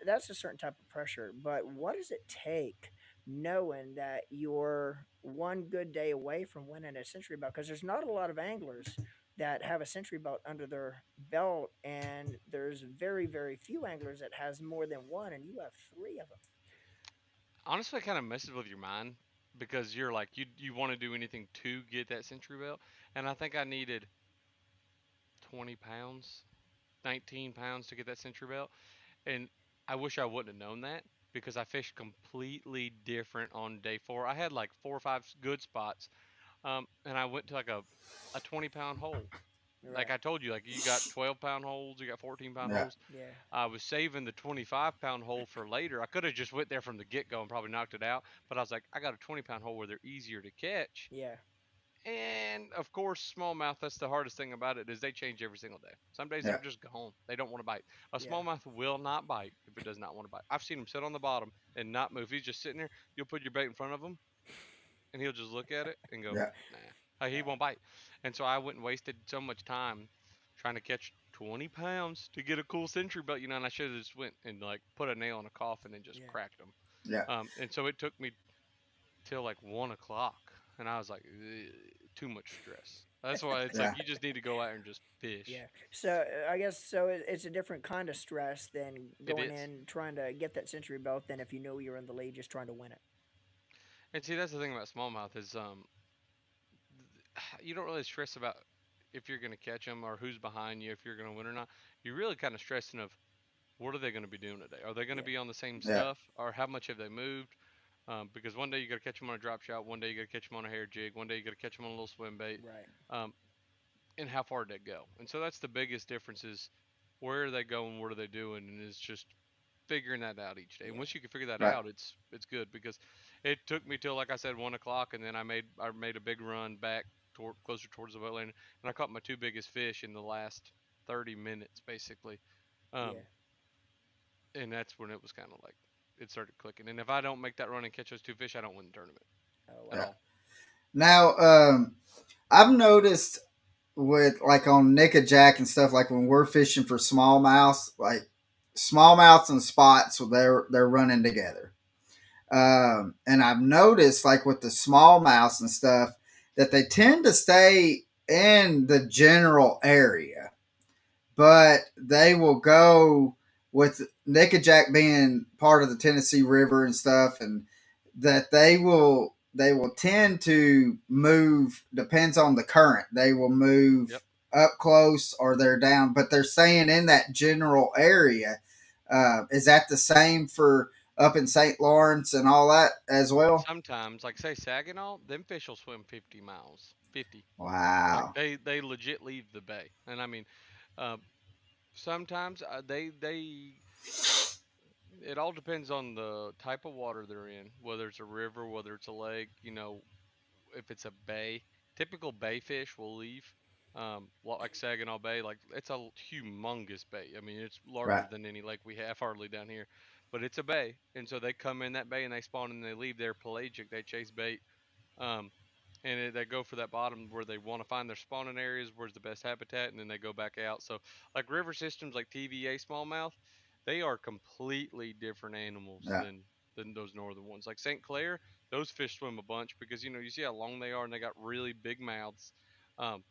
that's a certain type of pressure. But what does it take knowing that you're one good day away from winning a century belt? Because there's not a lot of anglers that have a century belt under their belt, and there's very very few anglers that has more than one, and you have three of them. Honestly, it kind of messes with your mind because you're like you want to do anything to get that century belt, and I think I needed 20 pounds, 19 pounds to get that century belt, and I wish I wouldn't have known that because I fished completely different on day 4. I had like 4 or 5 good spots, and I went to like a 20 pound hole. Like Right. I told you, like you got 12 pound holes, you got 14 pound Yeah. holes. Yeah. I was saving the 25 pound hole for later. I could have just went there from the get go and probably knocked it out, but I was like, I got a 20 pound hole where they're easier to catch. Yeah. And of course, smallmouth, that's the hardest thing about it is they change every single day. Some days they're Yeah. just gone. They don't want to bite. A Yeah. smallmouth will not bite if it does not want to bite. I've seen him sit on the bottom and not move. He's just sitting there. You'll put your bait in front of him and he'll just look at it and go, Yeah. nah. He won't bite. And so I went and wasted so much time trying to catch 20 pounds to get a cool century belt, and I should have just went and like put a nail in a coffin and just Yeah. cracked them. Yeah. And so it took me till like 1 o'clock, and I was like, "Ugh, too much stress." That's why it's Yeah. like you just need to go out and just fish. Yeah. So I guess it's a different kind of stress than It going is. in trying to get that century belt than if you know you're in the lead just trying to win it. And see, that's the thing about smallmouth is you don't really stress about if you're going to catch them or who's behind you, if you're going to win or not. You're really kind of stressing of what are they going to be doing today? Are they going to Yeah. be on the same Yeah. stuff, or how much have they moved? Because one day you got to catch them on a drop shot, one day you got to catch them on a hair jig, one day you got to catch them on a little swim bait, Right. um, and how far did they go? And so that's the biggest difference is where are they going, what are they doing, and it's just figuring that out each day. And Yeah. once you can figure that Right. out, it's good because it took me till like I said 1 o'clock, and then I made a big run back closer towards the wetland, and I caught my 2 biggest fish in the last 30 minutes basically. Um, Yeah. and that's when it was kind of like it started clicking. And if I don't make that run and catch those 2 fish, I don't win the tournament Oh at Yeah. wow. all. Now, I've noticed with like on Nick and Jack and stuff, like when we're fishing for smallmouths, like smallmouths and spots, they're running together. And I've noticed like with the smallmouths and stuff that they tend to stay in the general area, but they will go with Nickajack being part of the Tennessee River and stuff, and that they will tend to move depends on the current. They will move Yep. up close or they're down, but they're staying in that general area. Is that the same for up in St. Lawrence and all that as well? Sometimes, like say Saginaw, them fish will swim 50 miles, 50. Like Wow. they legit leave the bay. And I mean, uh, sometimes they it all depends on the type of water they're in, whether it's a river, whether it's a lake. If it's a bay, typical bay fish will leave. Like Saginaw Bay, like it's a humongous bay. I mean, it's larger Right. than any lake we have hardly down here. but it's a bay, and so they come in that bay and they spawn and they leave. They're pelagic. They chase bait. Um, they go for that bottom where they want to find their spawning areas, where's the best habitat, and then they go back out. So, like river systems, like TVA smallmouth, they are completely different animals Yeah, than those northern ones. Like St. Clair, those fish swim a bunch because you see how long they are and they got really big mouths. Um,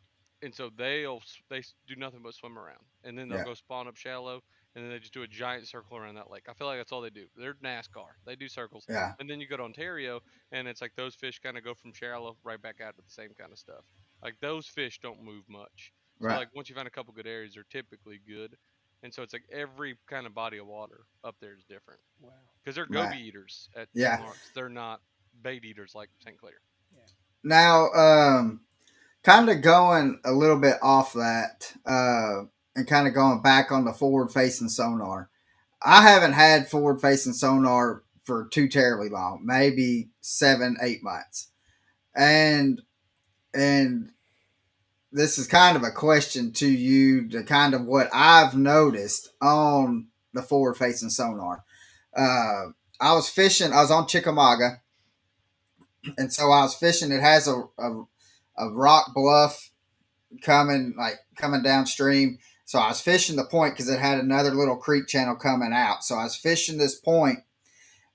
and so they do nothing but swim around, and then they'll yeah, go spawn up shallow, and then they just do a giant circle around that lake. I feel like that's all they do. They're NASCAR. They do circles, yeah, and then you go to Ontario, and it's like those fish kind of go from shallow right back out to the same kind of stuff. Like those fish don't move much. So right, like once you find a couple good areas, they're typically good. And so it's like every kind of body of water up there is different Wow. because they're right. goby eaters at St. Yeah. Lawrence. They're not bait eaters like St. Clair. Yeah. Now, kind of going a little bit off that, and kind of going back on the forward facing sonar. I haven't had forward facing sonar for too terribly long, maybe 7, 8 months, and and this is kind of a question to you to kind of what I've noticed on the forward facing sonar. I was fishing. I was on Chickamauga, and so I was fishing. It has a rock bluff coming downstream. So I was fishing the point because it had another little creek channel coming out. So I was fishing this point,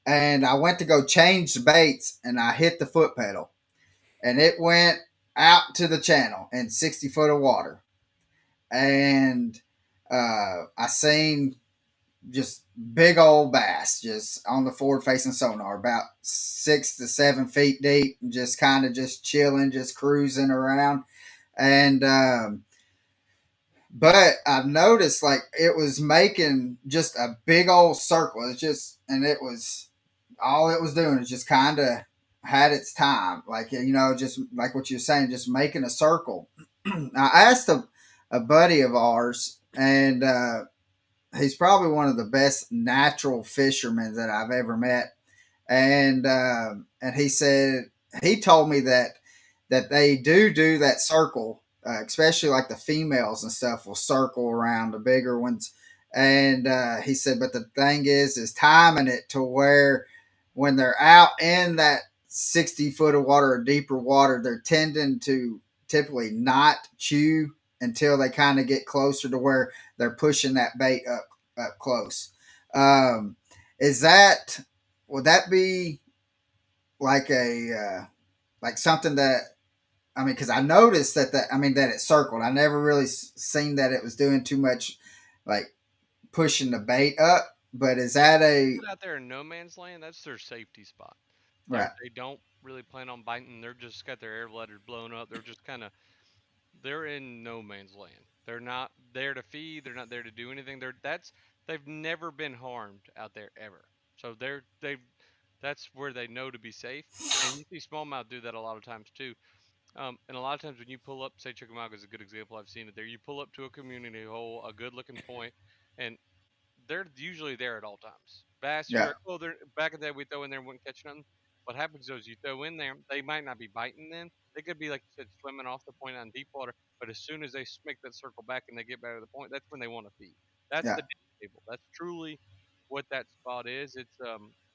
and I went to go change the baits, and I hit the foot pedal, and it went out to the channel in 60 foot of water. And I seen just big old bass just on the forward facing sonar, about 6 to 7 feet deep, just kind of just chilling, just cruising around. And but I've noticed like it was making just a big old circle. It's just, and it was all it was doing is just kind of had its time, like just like what you're saying, just making a circle. I asked a buddy of ours, and he's probably one of the best natural fishermen that I've ever met. And he said he told me that they do that circle, especially like the females and stuff will circle around the bigger ones. And he said, but the thing is timing it to where when they're out in that 60 foot of water or deeper water, they're tending to typically not chew until they kind of get closer to where they're pushing that bait up close. Is that would that be like like something that, I mean, because I noticed that it circled. I never really seen that it was doing too much, like pushing the bait up. But is that a Out there in no man's land, that's their safety spot. right? They don't really plan on biting. They're just got their air bladders blown up. They're just kind of they're in no man's land. They're not there to feed. They're not there to do anything. They've never been harmed out there ever. So that's where they know to be safe. And you see smallmouth do that a lot of times too. And a lot of times when you pull up, say Chickamauga is a good example. I've seen it there. You pull up to a community hole, a good looking point, and they're usually there at all times. Bass, you're Yeah, like, well, they're back in the day we throw in there and wouldn't catch nothing. What happens is you throw in there, they might not be biting then. They could be like you said, swimming off the point on deep water. But as soon as they make that circle back and they get back to the point, that's when they want to feed. That's yeah, the dinner table. That's truly what that spot is.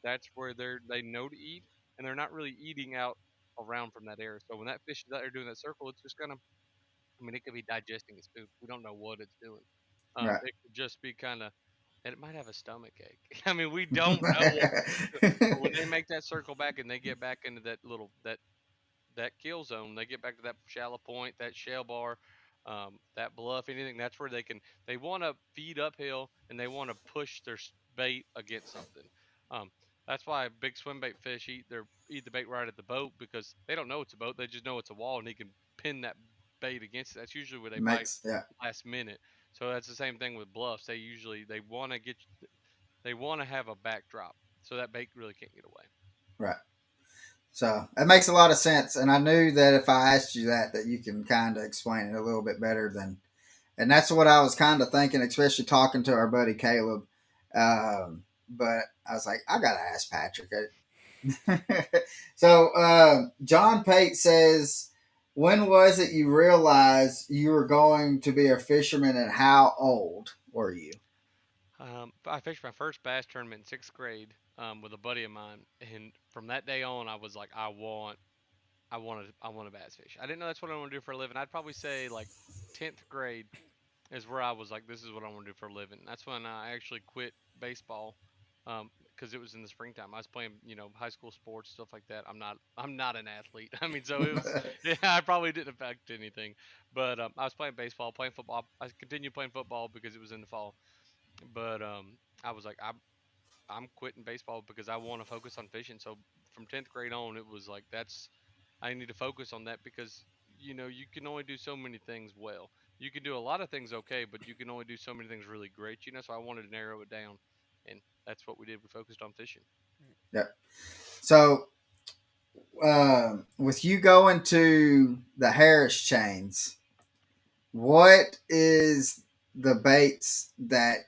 That's where they know to eat, and they're not really eating out around from that area. So when that fish is out there doing that circle, it's just gonna. I mean, it could be digesting its food. We don't know what it's doing. right. It could just be kind of and it might have a stomach ache. I mean, we don't know what. But when they make that circle back and they get back into that kill zone, they get back to that shallow point, that shell bar, that bluff, anything. That's where they want to feed uphill and they want to push their bait against something. Um, that's why big swim bait fish eat the bait right at the boat because they don't know it's a boat. They just know it's a wall and he can pin that bait against it. That's usually where they bite Makes yeah, last minute. So that's the same thing with bluffs. They want to they want to have a backdrop so that bait really can't get away. right. So it makes a lot of sense, and I knew that if I asked you that you can kind of explain it a little bit better than. And that's what I was kind of thinking, especially talking to our buddy Caleb. But I was like, I gotta ask Patrick. So John Pate says, when was it you realized you were going to be a fisherman, and how old were you? I fished my first bass tournament in sixth grade with a buddy of mine, and from that day on, I was like, I want to bass fish. I didn't know that's what I want to do for a living. I'd probably say like 10th grade is where I was like, this is what I want to do for a living. That's when I actually quit baseball because it was in the springtime. I was playing, high school sports, stuff like that. I'm not an athlete. I mean, so it was, yeah, I probably didn't affect anything. But I was playing baseball, playing football. I continued playing football because it was in the fall. But I was like, I'm quitting baseball because I want to focus on fishing. So from 10th grade on, it was like I need to focus on that because you can only do so many things well. You can do a lot of things okay, but you can only do so many things really great. So I wanted to narrow it down, and that's what we did. We focused on fishing. Yep. So, with you going to the Harris chains, what is the baits that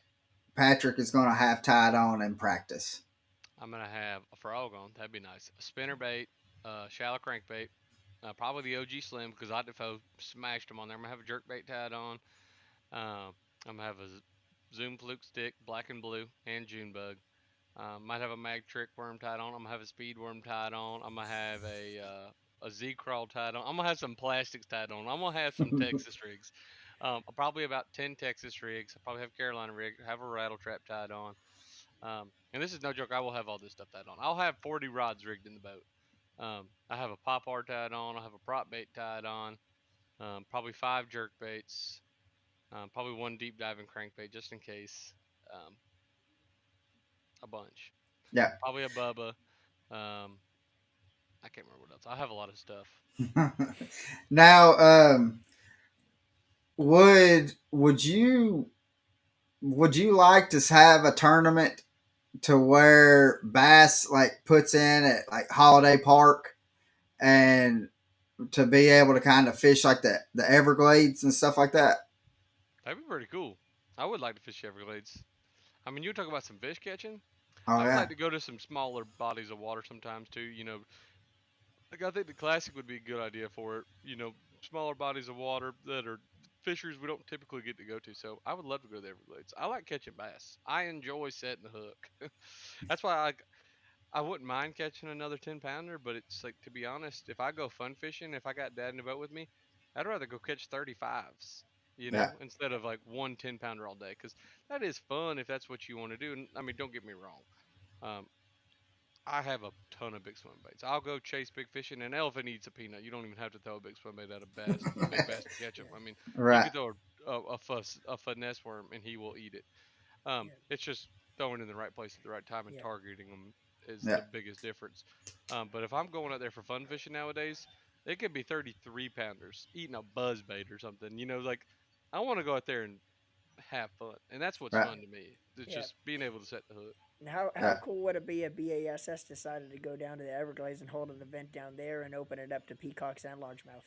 Patrick is going to have tied on in practice? I'm gonna have a frog on. That'd be nice. A spinner bait, shallow crankbait, probably the OG Slim because I defo smashed them on there. I'm gonna have a jerk bait tied on. I'm gonna have a Zoom fluke stick, black and blue, and June bug. Might have a mag trick worm tied on. I'm gonna have a speed worm tied on. I'm gonna have a Z crawl tied on. I'm gonna have some plastics tied on. I'm gonna have some Texas rigs. Probably about 10 Texas rigs. I probably have Carolina rig. Have a rattle trap tied on. And this is no joke. I will have all this stuff tied on. I'll have 40 rods rigged in the boat. I have a popper tied on. I'll have a prop bait tied on. Probably 5 jerk baits. Probably one deep diving crankbait just in case. Um, a bunch. Yeah. Probably a Bubba. Um, I can't remember what else. I have a lot of stuff. Now, would you like to have a tournament to where Bass like puts in at like Holiday Park and to be able to kind of fish like the Everglades and stuff like that? That'd be pretty cool. I would like to fish the Everglades. I mean, you talk about some fish catching. Oh I would like yeah, to go to some smaller bodies of water sometimes too. Like I think the classic would be a good idea for it. Smaller bodies of water that are fisheries we don't typically get to go to. So I would love to go to the Everglades. I like catching bass. I enjoy setting the hook. That's why I wouldn't mind catching another 10 pounder, but it's like to be honest, if I go fun fishing, if I got dad in the boat with me, I'd rather go catch 35s, yeah, instead of like one 10 pounder all day, because that is fun if that's what you want to do. And I mean, don't get me wrong. Um, I have a ton of big swim baits. I'll go chase big fish, and an elephant eats a peanut. You don't even have to throw a big swim bait at a big bass to catch them. Yeah, I mean, you right, could throw a finesse worm, and he will eat it. yeah, It's just throwing in the right place at the right time and yeah, targeting them is yeah, the biggest difference. But if I'm going out there for fun fishing nowadays, it could be 33 pounders eating a buzz bait or something. Like I want to go out there and have fun, and that's what's right, fun to me. It's yeah. just being able to set the hook. And how yeah. cool would it be if BASS decided to go down to the Everglades and hold an event down there and open it up to peacocks and largemouth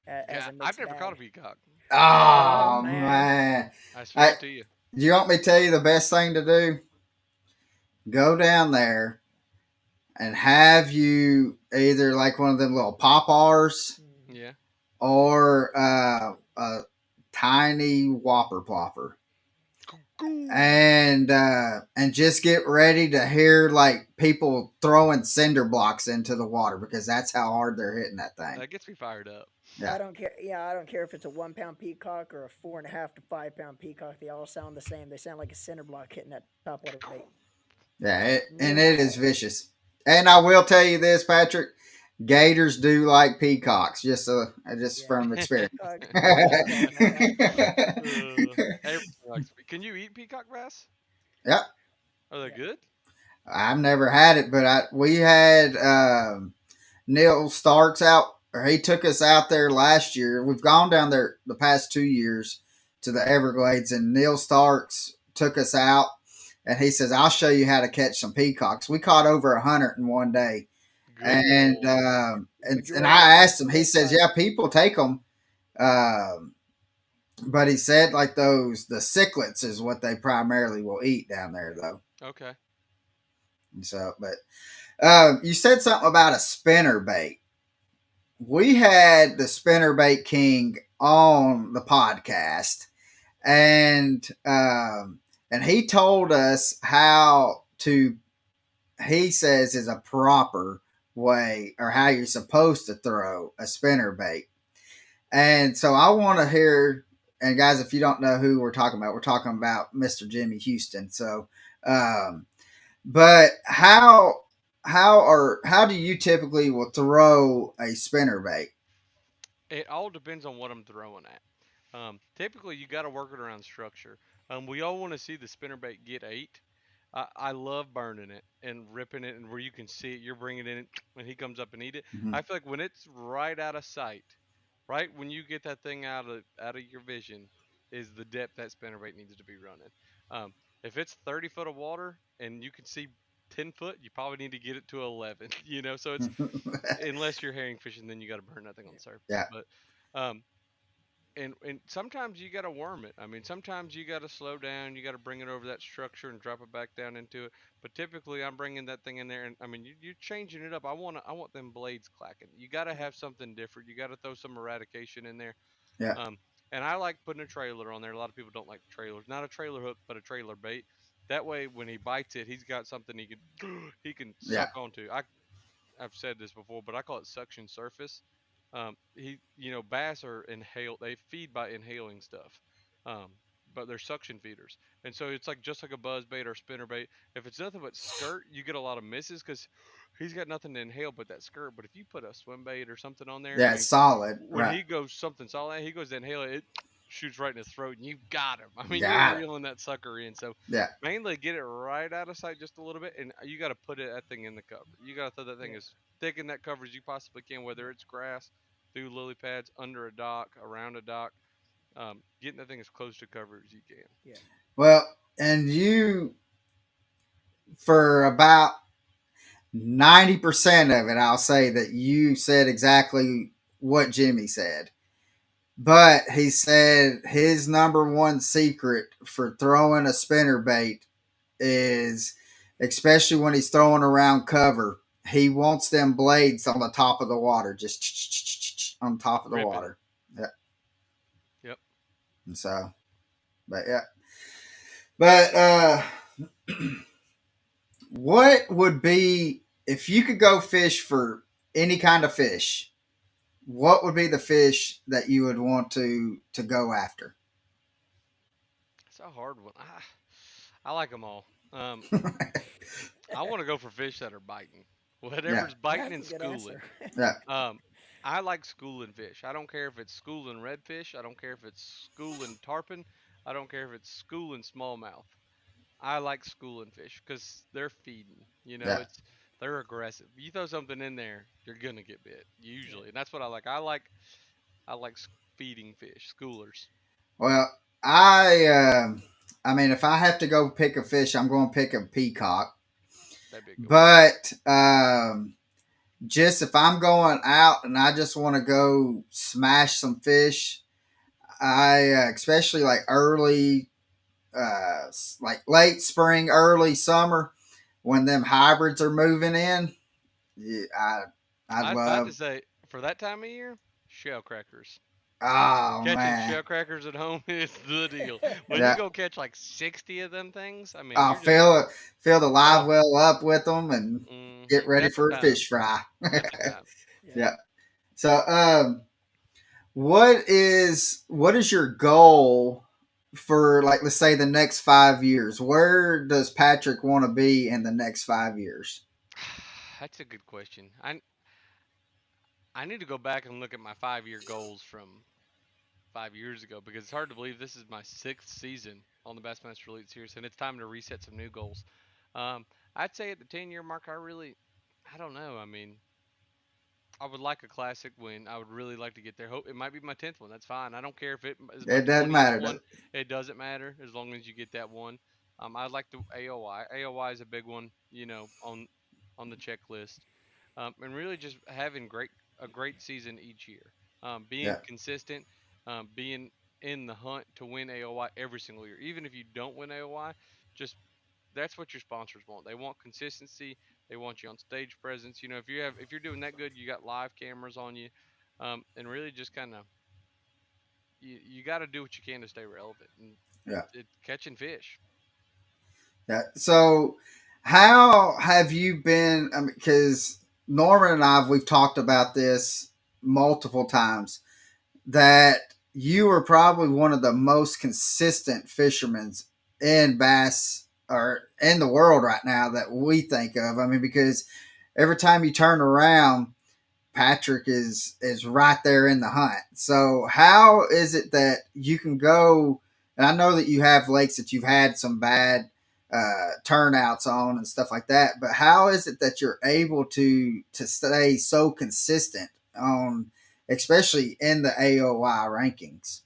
as Yeah, a I've mixed never caught a bag? peacock. Oh Oh man, man, I swear I, it to you. do you want me to tell you the best thing to do? Go down there and have you either like one of them little pop R's mm, Yeah. or a tiny whopper plopper, Goo. and just get ready to hear like people throwing cinder blocks into the water because that's how hard they're hitting that thing. That gets me fired up. Yeah, I don't care. Yeah, I don't care if it's a 1 pound peacock or a 4.5 to 5 pound peacock. They all sound the same. They sound like a cinder block hitting that top water bait. yeah, and No, it is vicious. And I will tell you this, Patrick. Gators do like peacocks, just yeah, from experience. peacock, man. Everything likes me. Can you eat peacock bass? Yep, Are they Yeah, good? I've never had it, but we had Neil Starks out, or he took us out there last year. We've gone down there the past 2 years to the Everglades, and Neil Starks took us out, and he says, "I'll show you how to catch some peacocks." We caught over 100 in one day, Good and lord. and majority of I them asked him. He full says, size. "Yeah, people take them." Um, but he said like the cichlids is what they primarily will eat down there though. Okay. And so, but you said something about a spinner bait. We had the spinner bait king on the podcast, and and he told us how to. He says is a proper way or how you're supposed to throw a spinner bait. And so I want to hear. And guys, if you don't know who we're talking about Mr. Jimmy Houston. So, um, but how do you typically will throw a spinner bait? It all depends on what I'm throwing at. Typically, you got to work it around structure. We all want to see the spinnerbait get ate. I love burning it and ripping it, and where you can see it, you're bringing it in, and he comes up and eat it. Mm-hmm. I feel like when it's right out of sight, right when you get that thing out of your vision, is the depth that spinnerbait needs to be running. Um, if it's 30 foot of water and you can see 10 foot, you probably need to get it to 11. So it's unless you're herring fishing, then you got to burn that thing on the surface. Yeah, But um, and sometimes you got to worm it. I mean, sometimes you got to slow down. You got to bring it over that structure and drop it back down into it. But typically, I'm bringing that thing in there, and I mean, you're changing it up. I want them blades clacking. You got to have something different. You got to throw some eradication in there. yeah, Um, and I like putting a trailer on there. A lot of people don't like trailers. Not a trailer hook, but a trailer bait. That way, when he bites it, he's got something he can he can yeah, suck onto. I've said this before, but I call it suction surface. Bass are inhale. They feed by inhaling stuff, um, but they're suction feeders, and so it's like just like a buzz bait or spinner bait. If it's nothing but skirt, you get a lot of misses because he's got nothing to inhale but that skirt. But if you put a swim bait or something on there, I yeah. mean, It's solid, when right? he goes something solid, he goes to inhale it, it shoots right in his throat, and you got him. I mean, you're Got it. reeling that sucker in. So Yeah, mainly get it right out of sight just a little bit, and you got to put that thing in the cover. You got to throw that thing Yeah. as thick in that cover as you possibly can, whether it's grass, through lily pads, under a dock, around a dock. Getting that thing as close to cover as you can. Yeah. well, and you for about 90% of it, I'll say that you said exactly what Jimmy said. But he said his number one secret for throwing a spinner bait is, especially when he's throwing around cover, he wants them blades on the top of the water, just on top of the Ripping. water. Yeah. Yep. And so, but yeah. But what would be if you could go fish for any kind of fish? What would be the fish that you would want to go after? It's a hard one. I like them all. I want to go for fish that are biting. Yeah, Whatever's biting That's a and good schooling. answer. yeah, Um, I like schooling fish. I don't care if it's schooling redfish. I don't care if it's schooling tarpon. I don't care if it's schooling smallmouth. I like schooling fish because they're feeding. yeah. They're aggressive. You throw something in there, you're gonna get bit Yeah. usually, and that's what I like. I like feeding fish, schoolers. Well, I mean, if I have to go pick a fish, I'm going to pick a peacock. That'd be a good one. But just if I'm going out and I just want to go smash some fish, especially like like late spring, early summer, when them hybrids are moving in, yeah, I I'd about to love. say for that time of year, shell crackers. Oh Catching man, shell crackers at home is the deal. When you yeah. go catch like 60 of them things, I mean, I'll you're just fill the live oh, well up with them and get ready that's the for a time. fish fry. That's the time. Yeah. Yeah. So, what is your goal for, like, let's say the next 5 years? Where does Patrick want to be in the next 5 years? That's a good question. I need to go back and look at my 5-year goals from 5 years ago because it's hard to believe this is my sixth season on the Bassmaster Elite Series, and it's time to reset some new goals. Um, I'd say at the 10-year mark, I don't know. I mean, I would like a classic win. I would really like to get there. Hope it might be my 10th one. That's fine. I don't care if it is my It doesn't 20th matter, does one. it? It doesn't matter as long as you get that one. I'd like the AOI. AOI is a big one, on the checklist. And really just having a great season each year. Being Yeah, consistent, being in the hunt to win AOI every single year. Even if you don't win AOI, just that's what your sponsors want. They want consistency. They want you on stage presence. If you're doing that good, you got live cameras on you, and really just kind of you got to do what you can to stay relevant and yeah. catching fish. Yeah. So, how have you been? Because Norman and we've talked about this multiple times. That you are probably one of the most consistent fishermen in bass or in the world right now that we think of. I mean, because every time you turn around, Patrick is right there in the hunt. So how is it that you can go? And I know that you have lakes that you've had some bad turnouts on and stuff like that. But how is it that you're able to stay so consistent on, especially in the AOY rankings?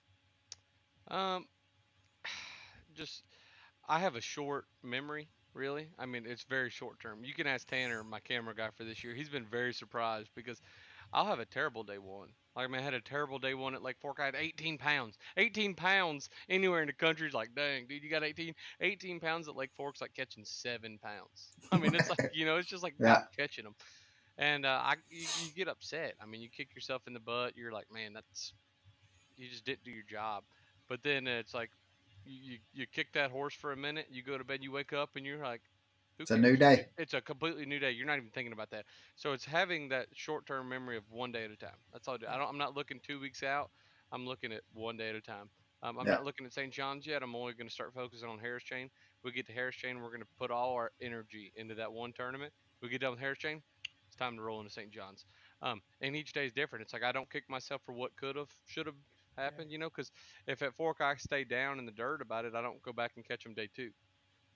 Um, just I have a short memory, really. I mean, it's very short term. You can ask Tanner, my camera guy for this year. He's been very surprised because I'll have a terrible day one. Like, I mean, I had a terrible day one at Lake Fork. I had 18 pounds. 18 pounds anywhere in the country is like, dang, dude, you got 18. 18 pounds at Lake Fork's like catching 7 pounds. I mean, it's like, it's just like Yeah, about catching them. And you get upset. I mean, you kick yourself in the butt. You're like, man, you just didn't do your job. But then it's like you kick that horse for a minute, you go to bed, you wake up, and you're like, who it's a new cares? day. It's a completely new day. You're not even thinking about that. So it's having that short term memory of one day at a time. That's all I do. Yeah. I'm not looking 2 weeks out. I'm looking at one day at a time. I'm Yeah, not looking at St. John's yet. I'm only going to start focusing on Harris Chain. We get to Harris Chain, we're going to put all our energy into that one tournament. We get done with Harris Chain, it's time to roll into St. John's. And each day is different. It's like I don't kick myself for what could have, should have happened, because if at Fork I stay down in the dirt about it, I don't go back and catch them day two.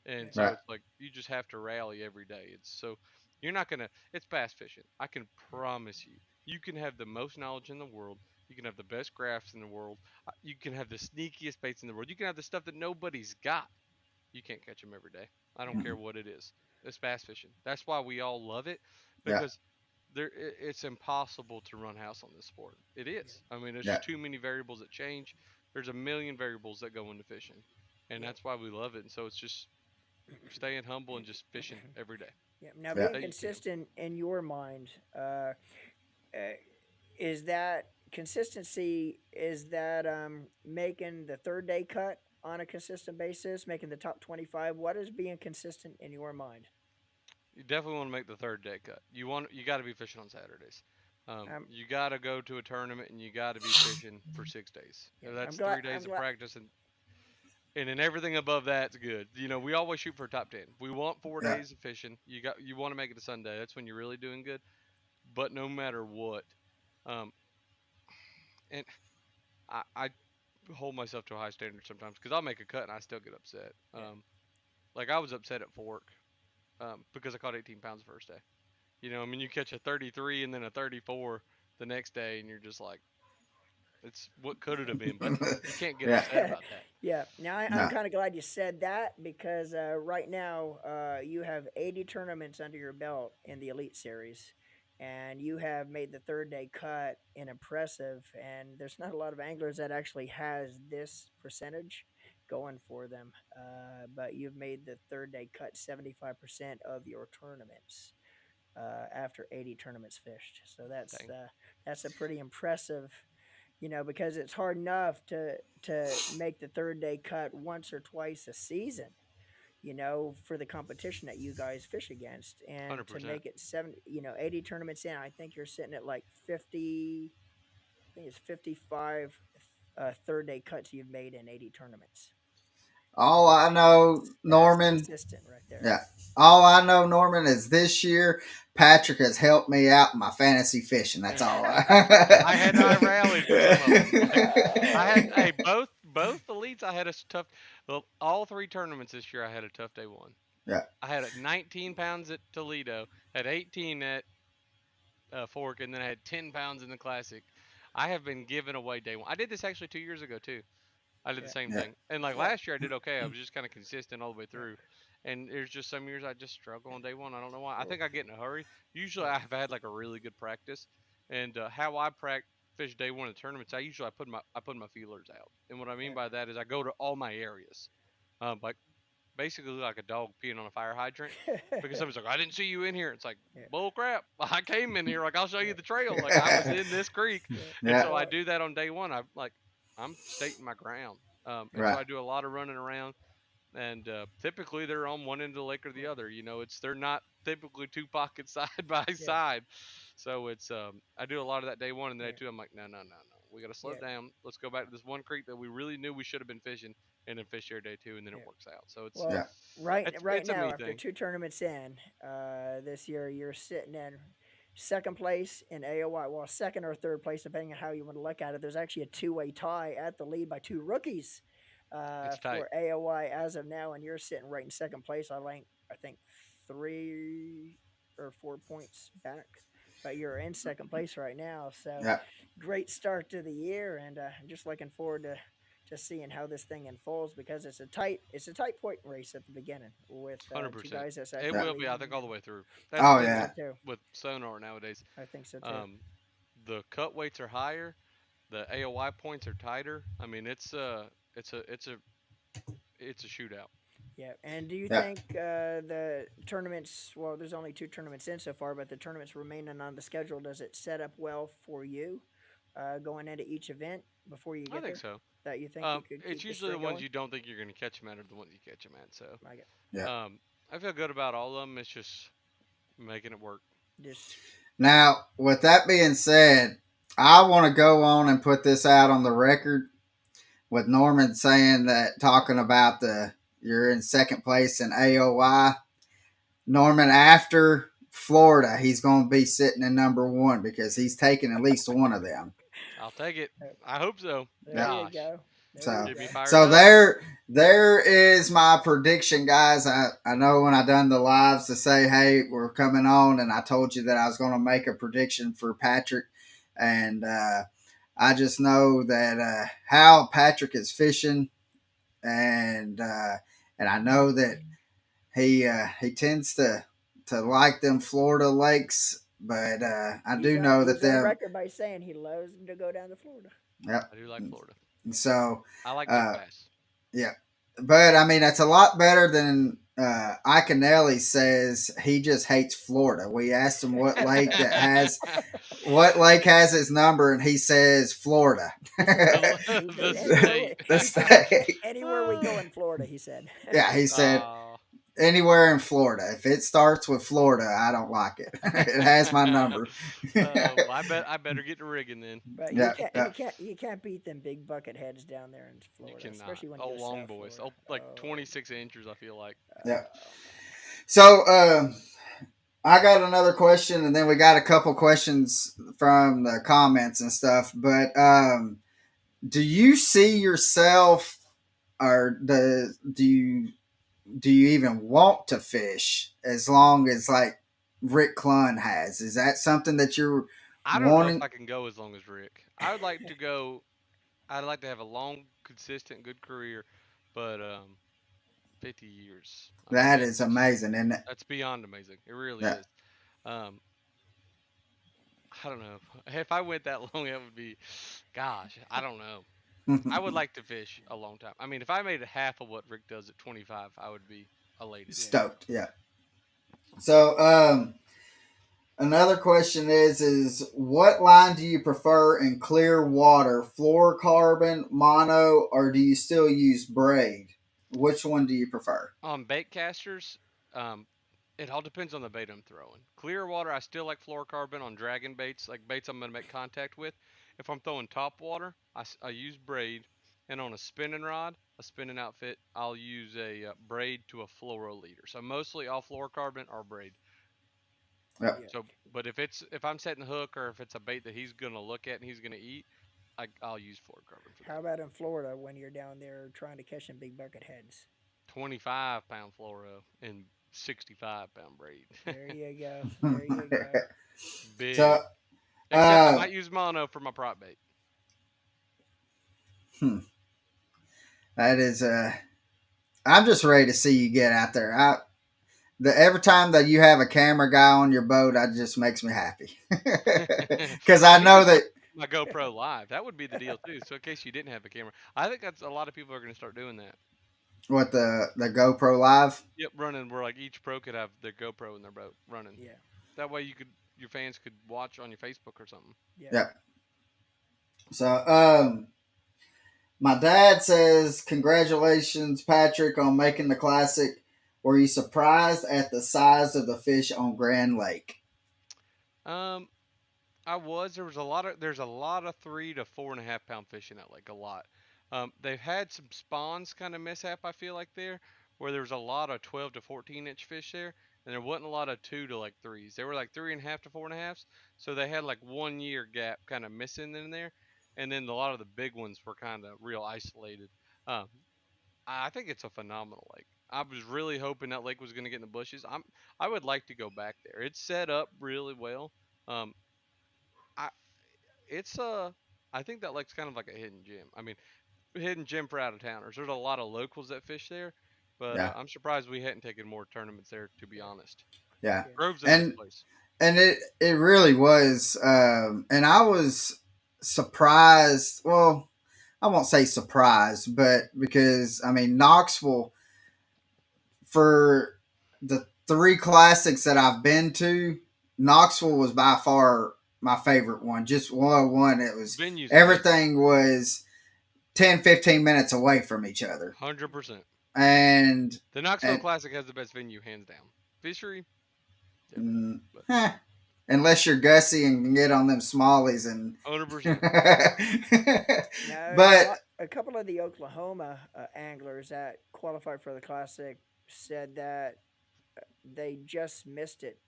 Yeah. And so right. it's like you just have to rally every day. It's so you're not gonna. It's bass fishing. I can promise you. You can have the most knowledge in the world. You can have the best graphs in the world. You can have the sneakiest baits in the world. You can have the stuff that nobody's got. You can't catch them every day. I don't care Mhm. what it is. It's bass fishing. That's why we all love it Yeah, because it's impossible to run house on this sport. It is. I mean, there's yeah, just too many variables that change. There's a million variables that go into fishing, and Yeah. that's why we love it. And so it's just staying humble and just fishing every day Yeah. Now, yeah. being that you can. consistent in your mind, uh, is that consistency? Is that making the third day cut on a consistent basis, making the top 25? What is being consistent in your mind? You definitely want to make the third day cut. You got to be fishing on Saturdays. Um, You got to go to a tournament and you got to be fishing for 6 days. yeah, I'm That's glad. 3 days I'm of glad. practice, and then everything above that's good. We always shoot for top 10. We want four Yeah. days of fishing. You want to make it to Sunday. That's when you're really doing good. But no matter what, um, and I hold myself to a high standard sometimes because I'll make a cut and I still get upset. Yeah. Like I was upset at Fork because I caught 18 pounds the first day. I mean, you catch a 33 and then a 34 the next day, and you're just like, it's what could it have been? But you can't get Yeah. upset about that. Yeah. Now I'm No. kind of glad you said that because right now you have 80 tournaments under your belt in the Elite Series, and you have made the third day cut in impressive. And there's not a lot of anglers that actually has this percentage going for them. But you've made the third day cut 75% of your tournaments after 80 tournaments fished. So Dang, that's a pretty impressive, because it's hard enough to make the third day cut once or twice a season, for the competition that you guys fish against, and to 100%. make it 80 tournaments in. I think you're sitting at like 50. I think it's 55 third day cuts you've made in 80 tournaments. All I know, That's Norman. consistent right there. Yeah. All I know, Norman, is this year Patrick has helped me out in my fantasy fishing. That's all. I rallied for some of them. Like I had, hey, both elites. I had a tough. Well, all three tournaments this year, I had a tough day one. Yeah. I had 19 pounds at Toledo, had 18 at Fork, and then I had 10 pounds in the Classic. I have been giving away day one. I did this actually 2 years ago too. I did the Yeah. same Yeah. thing. And like Yeah. last year, I did okay. I was just kind of consistent all the way Yeah. through. And there's just some years I just struggle on day one. I don't know why. I Well, think I get in a hurry. Usually, yeah. I've had like a really good practice. And how I fish day one of tournaments, I put my feelers out. And what I mean Yeah. by that is I go to all my areas, like basically like a dog peeing on a fire hydrant. Because somebody's like, I didn't see you in here. It's like, Yeah. bull crap. I came in here. Like, I'll show you Yeah. the trail. Like, I was in this creek. Yeah. And Yeah. so I Well, do that on day one. I'm stating my ground. And so Right. I do a lot of running around. and typically they're on one end of the lake or the other. You know, it's they're not typically two pockets side by Yeah, side. So it's I do a lot of that day one and day yeah, two. I'm like, no, no, no, no. We got to slow yeah, it down. Let's go back to this one creek that we really knew we should have been fishing, and then fish here day two, and then yeah. it works out. So it's Yeah. Well, right it's a now, me after thing. two tournaments in this year, you're sitting in second place in AOY. Well, second or third place, depending on how you want to look at it. There's actually a two-way tie at the lead by two rookies It's tight. for AOY as of now, and you're sitting right in second place. I think 3 or 4 points back, but you're in second place right now. So Yeah. great start to the year, and I'm just looking forward to just seeing how this thing unfolds because it's a tight point race at the beginning with Hundred two percent. guys that's It actually Yeah. will be, I leading. think, all the way through. That's the Oh I thing think with so yeah. too. sonar nowadays. I think so too. Um, the cut weights are higher. The AOY points are tighter. I mean, it's a it's a it's a shootout. Yeah. And do you Yeah. think the tournaments? Well, there's only two tournaments in so far, but the tournaments remaining on the schedule, does it set up well for you going into each event before you I get think there? so. That you think you could It's keep the usually the string ones going? you don't think you're going to catch them at are the ones you catch them at. So Like it. Yeah. I feel good about all of them. It's just making it work. Just Now, with that being said, I want to go on and put this out on the record with Norman saying that talking about the you're in second place in AOY. Norman, after Florida, he's going to be sitting in number one because he's taken at least one of them. I'll take it. uh, I hope so. there Yep. you Gosh, go. There So, you get me go. fired so up. there is my prediction, guys. I know when I done the lives to say, hey, we're coming on, and I told you that I was going to make a prediction for Patrick, and I just know that how Patrick is fishing, and I know that he tends to like them Florida lakes, but I do know that He's on them. record by saying he loves to go down to Florida. Yep. I do like Florida. So I like big uh, bass. yeah, but I mean, it's a lot better than Iconelli says he just hates Florida. We asked him what lake has his number, and he says Florida, He The says anywhere state. we the he said state. anywhere we go in Florida. He said. Yeah, he said uh, anywhere in Florida. If it starts with Florida, I don't like it. It has my number. well, I better get to rigging then. But you Yeah, can't yeah, beat them big bucket heads down there in You Florida, cannot. especially when you Oh, go long South boys. Florida. Oh, like Oh, 26 inches. I feel like. yeah. man. So I got another question, and then we got a couple questions from the comments and stuff. But do you see yourself, or do you even want to fish as long as like Rick Clunn has? Is that something that you're I don't know if wanting? I can go as long as Rick. I would like to go. I'd like to have a long, consistent, good career, but 50 years. I mean, That is amazing, isn't it? that's beyond amazing. It really Yeah. is. Um, I don't know if I went that long. It would be, gosh, I don't know. I would like to fish a long time. I mean, if I made half of what Rick does at 25, I would be elated. Yeah. Stoked. Yeah. So another question is what line do you prefer in clear water? Fluorocarbon, mono, or do you still use braid? Which one do you prefer? On bait casters, um, it all depends on the bait I'm throwing. Clear water, I still like fluorocarbon on dragon baits, like baits I'm going to make contact with. If I'm throwing top water, I use braid. And on a spinning rod, a spinning outfit, I'll use a braid to a fluoro leader. So mostly all fluorocarbon or braid. Yep. Yeah. So, but if I'm setting a hook or if it's a bait that he's going to look at and he's going to eat, I'll use fluorocarbon for How that. about in Florida when you're down there trying to catch them big bucket heads? 25-pound fluoro and 65-pound braid. There you go. There you go. So Big. Except I uh, might use mono for my prop bait. hmm, that is I'm just ready to see you get out there. Every time that you have a camera guy on your boat, that just makes me happy because I I need to know start that my GoPro live. That would be the deal too. So in case you didn't have a camera, I think that's a lot of people are going to start doing that. what the GoPro Live. Yep, running where like each pro could have their GoPro in their boat running. Yeah. That way your fans could watch on your Facebook or something. Yeah. Yeah. So My dad says, "Congratulations, Patrick, on making the classic. Were you surprised at the size of the fish on Grand Lake?" Um, I was. There's a lot of 3 to 4.5 pound fish in that lake. A lot. They've had some spawns kind of mishap. I feel like there, where there was a lot of 12 to 14 inch fish there, and there wasn't a lot of 2 to 3s. They were like 3.5 to 4.5s. So they had like 1 year gap kind of missing in there, and then a lot of the big ones were kind of real isolated. Um, I think it's a phenomenal lake. I was really hoping that lake was going to get in the bushes. I would like to go back there. It's set up really well. Um, I it's I think that lake's kind of like a hidden gem. I mean, hidden gem for out of towners. There's a lot of locals that fish there, but Yeah, I'm surprised we hadn't taken more tournaments there. To be Yeah. honest, yeah, Yeah. Grove's a nice and place. it really was, and I was surprised. Well, I won't say surprised, but because I mean Knoxville, for the three classics that I've been to, Knoxville was by far my favorite one. Just one. It was Venue's amazing. everything was 10, 15 minutes away from each other. 100%. And The Knoxville and Classic has the best venue, hands down. Fishery, different, mm, but eh, unless you're Gussie and can get on them smallies and 100%. Now, but a couple of the Oklahoma anglers that qualified for the classic said that they just missed it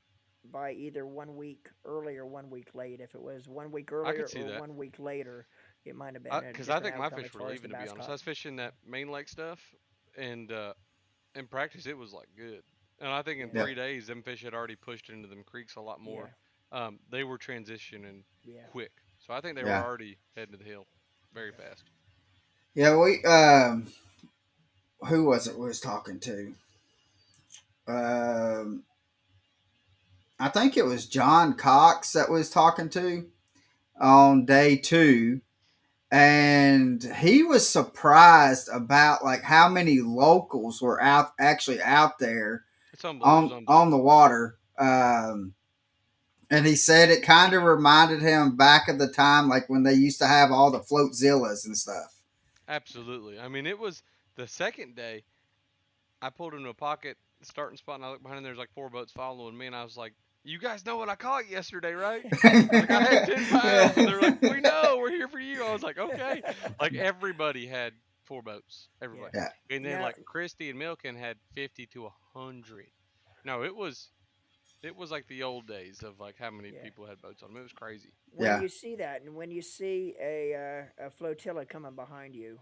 by either 1 week early or 1 week late. If it was 1 week I could earlier see or that. 1 week later, it might have been a Because I different think my outcome as fish were far as the leaving, to be bass honest. I caught. was fishing that main lake stuff, and in practice it was like good. And I think in Yeah, yeah, 3 days, them fish had already pushed into them creeks a lot more. yeah, They were transitioning yeah. quick, so I think they were yeah, already heading to the hill very Yeah. fast. yeah. We who was it we was talking to? Um, I think it was John Cox that was talking to on day two, and he was surprised about like how many locals were out there It was on the unbelievable. water. And he said it kind of reminded him back of the time like when they used to have all the floatzillas and stuff. Absolutely. I mean, it was the second day. I pulled into a pocket starting spot, and I looked behind, and there's like 4 boats following me, and I was like, "You guys know what I caught yesterday, right?" I was like, "I had 10 pounds," and they're like, "We know, we're here for you." I was like, "Okay." Like everybody had 4 boats, Yeah. everybody, Yeah, and then Now, like Christy and Milken had 50 to 100. No, it was like the old days of like how many yeah. people had boats on them. It was crazy. When yeah. you see that, and when you see a flotilla coming behind you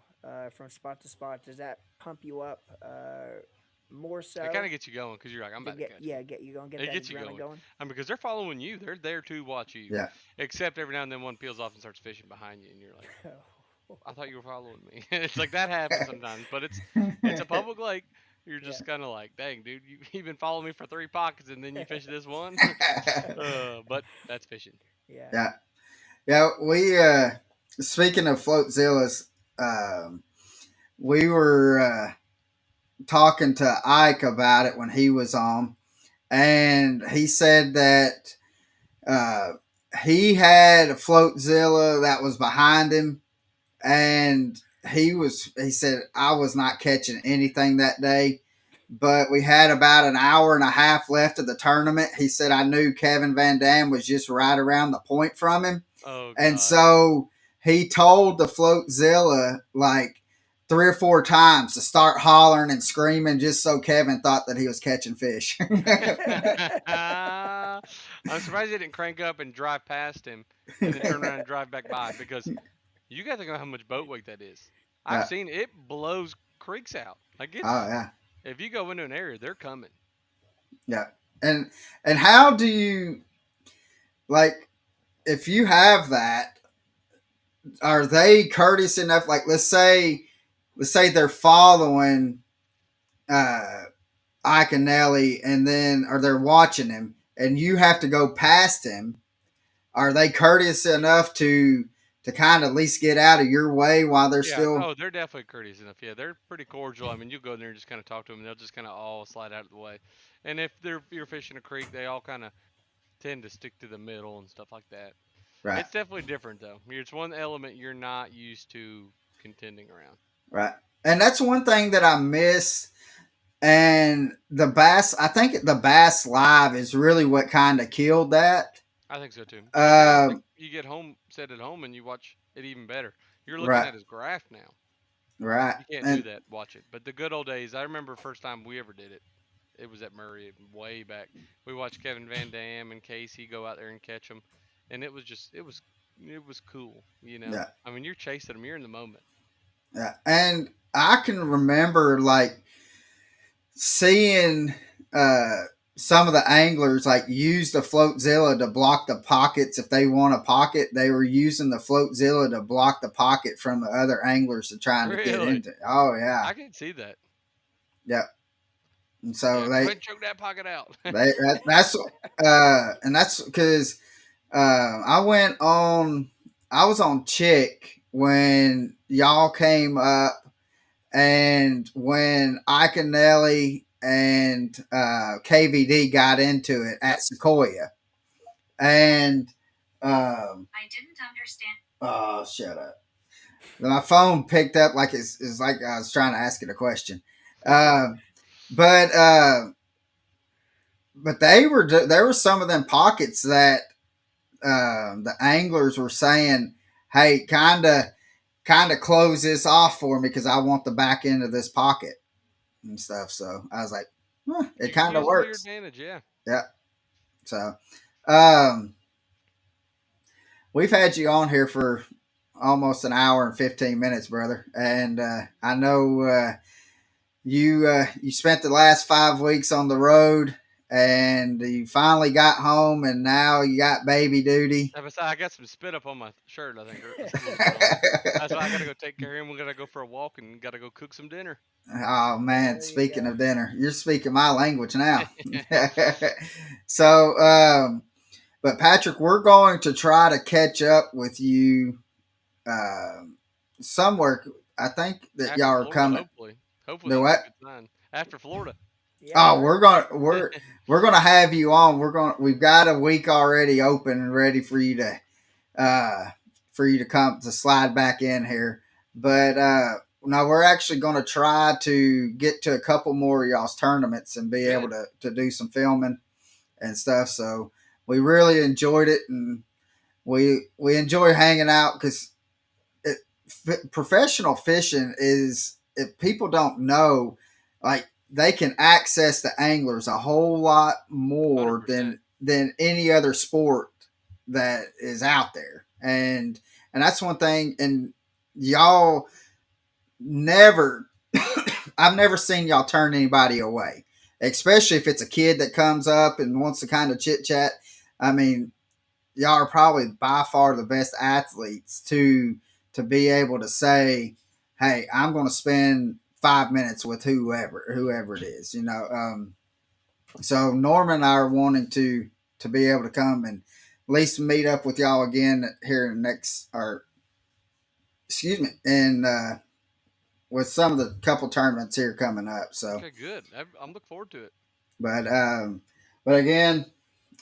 from spot to spot, does that pump you up more It kind so of gets you going because you're like, I'm to about to catch one. get you going, get It that gets you adrenaline going. going? I mean, because they're following you. They're there to watch you. Yeah, Except every now and then one peels off and starts fishing behind you, and you're like, I thought you were following me. It's like that happens sometimes, but it's a public lake. You're Yeah. just kind of like, dang, dude, you've been following me for 3 pockets, and then you fish this one. But that's fishing. Yeah. yeah, yeah. We speaking of floatzillas, um, we were talking to Ike about it when he was on, and he said that uh, he had a floatzilla that was behind him, and he said I was not catching anything that day, but we had about an hour and a half left of the tournament. He said I knew Kevin Van Dam was just right around the point from him, Oh and God. so he told the floatzilla like 3 or 4 times to start hollering and screaming just so Kevin thought that he was catching fish. I'm surprised they didn't crank up and drive past him, and then turn around and drive back by because you got to think about how much boat weight that is. I've uh, seen it blows creeks out. Like oh it's yeah, if you go into an area, they're coming. yeah. And how do you like if you have that? Are they courteous enough? Like let's say they're following uh, Ike and Nelly, and then or they're watching him, and you have to go past him. Are they courteous enough to kind of at least get out of your way while they're Yeah, still oh, they're definitely courteous enough. Yeah, they're pretty cordial. I mean, you go in there and just kind of talk to them, and they'll just kind of all slide out of the way. And if you're fishing a creek, they all kind of tend to stick to the middle and stuff like that. right? It's definitely different though. It's one element you're not used to contending around. Right. And that's one thing that I miss. And the bass, I think the bass live is really what kind of killed that. I think so too. Because now it's like Um, you get home, sit at home, and you watch it even better. You're looking right, at his graph now. right, You can't do and that. Watch it. But the good old days, I remember first time we ever did it. It was at Murray way back. We watched Kevin Van Dam and Casey go out there and catch them, and it was just it was cool. You know, yeah, I mean, you're chasing them. You're in the moment. yeah. And I can remember like seeing uh some of the anglers like use the floatzilla to block the pockets if they want a pocket. They were using the floatzilla to block the pocket from the other anglers that trying to get Really, into. Oh yeah, I can see that. yeah. And so Yeah, go ahead and choke that pocket out. that's and that's because I went on. I was on Chick when y'all came up, and when Iconelli and KVD got into it Yep. at Sequoia, and I didn't understand. Oh, shut up! My phone picked up like it's like I was trying to ask it a question. Um, but there were some of them pockets that the anglers were saying, "Hey, kind of close this off for me because I want the back end of this pocket and stuff." So I was like, it You can kind of use them to your works. advantage. Yeah. Yeah. So um, we've had you on here for almost an hour and 15 minutes, brother, and I know you spent the last 5 weeks on the road. And you finally got home, and now you got baby duty. I got some spit up on my shirt. I think a little bit wrong. That's why I gotta go take care of him. We gotta go for a walk and gotta go cook some dinner. Oh man, There you speaking go. of dinner, you're speaking my language now. So, but Patrick, we're going to try to catch up with you somewhere. I think that y'all After are Florida, coming. hopefully. Hopefully Do that'll be what? a good sign. After Florida. Yeah, Oh, right. we're gonna have you on. We've got a week already open and ready uh for you to come to slide back in here. But no, we're actually going to try to get to a couple more of y'all's tournaments and be able Good. to do some filming and stuff. So we really enjoyed it, and we enjoy hanging out because professional fishing is, if people don't know, like they can access the anglers a whole lot more 100%. than any other sport that is out there, and that's one thing. And y'all never, I've never seen y'all turn anybody away, especially if it's a kid that comes up and wants to kind of chit chat. I mean, y'all are probably by far the best athletes to be able to say, "Hey, I'm going to spend 5 minutes with whoever it is." So Norman and I are wanting to be able to come and at least meet up with y'all again here in the next, or excuse me, and with some of the couple tournaments here coming up. So, Okay, good. I'm looking forward to it. but but again,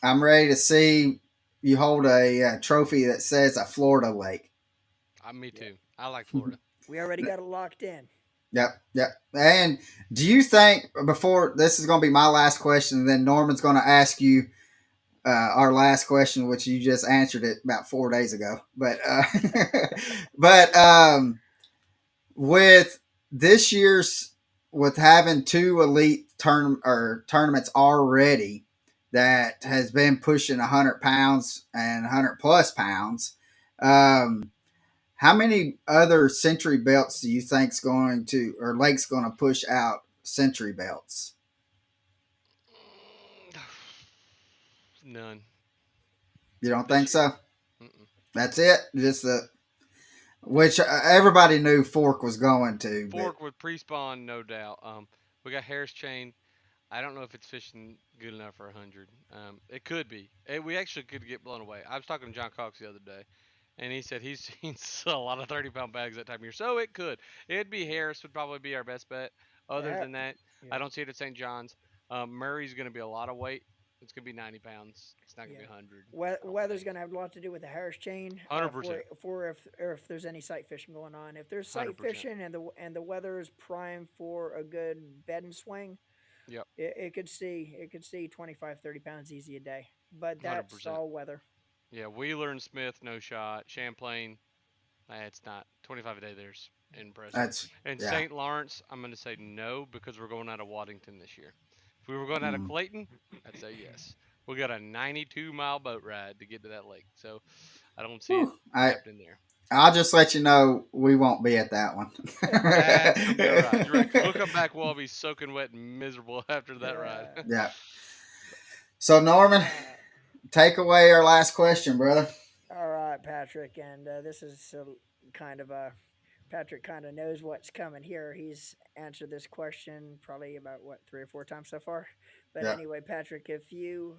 I'm ready to see you hold a trophy that says a Florida lake. Me Yep. too. I like Florida. We already got it locked in. Yep, yep. And do you think, before this is going to be my last question, and then Norman's going to ask you our last question, which you just answered it about 4 days ago. But but with this year's, with having two elite tournaments already that has been pushing 100 pounds and 100 plus pounds, um, how many other century belts do you think's going to, or Lake's going to push out century belts? None You don't think this year. so? Mm-mm. That's it. Just the, which everybody knew Fork was going to, but Fork with pre-spawn, no doubt. We got Harris chain. I don't know if it's fishing good enough for 100. It could be. We actually could get blown away. I was talking to John Cox the other day, and he said he's seen a lot of 30-pound bags that time of year. So it could. It'd be Harris would probably be our best bet. Other That, than that, I yeah. don't see it at St. John's. Murray's going to be a lot of weight. It's gonna be 90 pounds. It's not gonna Yeah. be 100. I don't Weather's think. going to have a lot to do with the Harris chain 100%. for if there's any sight fishing going on. If there's sight 100%. fishing and the weather is prime for a good bed and swing, Yep. it could see 25 30 pounds easy a day. But that's 100%. all weather. Yeah. Wheeler and Smith, no shot. Champlain, it's not 25 a day. There's impressive. That's And yeah. St. Lawrence, I'm gonna say no because we're going out of Waddington this year. If we were going out of Mm. Clayton, I'd say yes. We got a 92-mile boat ride to get to that lake, so I don't see it Whew. happening there. I'll just let you know we won't be at that one. That's gonna be all right. You're right, because we'll come back, we'll all be soaking wet and miserable after that ride. Yeah. Yeah. So Norman, take away our last question, brother. All right, Patrick, and this is kind of a Patrick kind of knows what's coming here. He's answered this question probably about what 3 or 4 times so far. But Yeah. anyway, Patrick, if you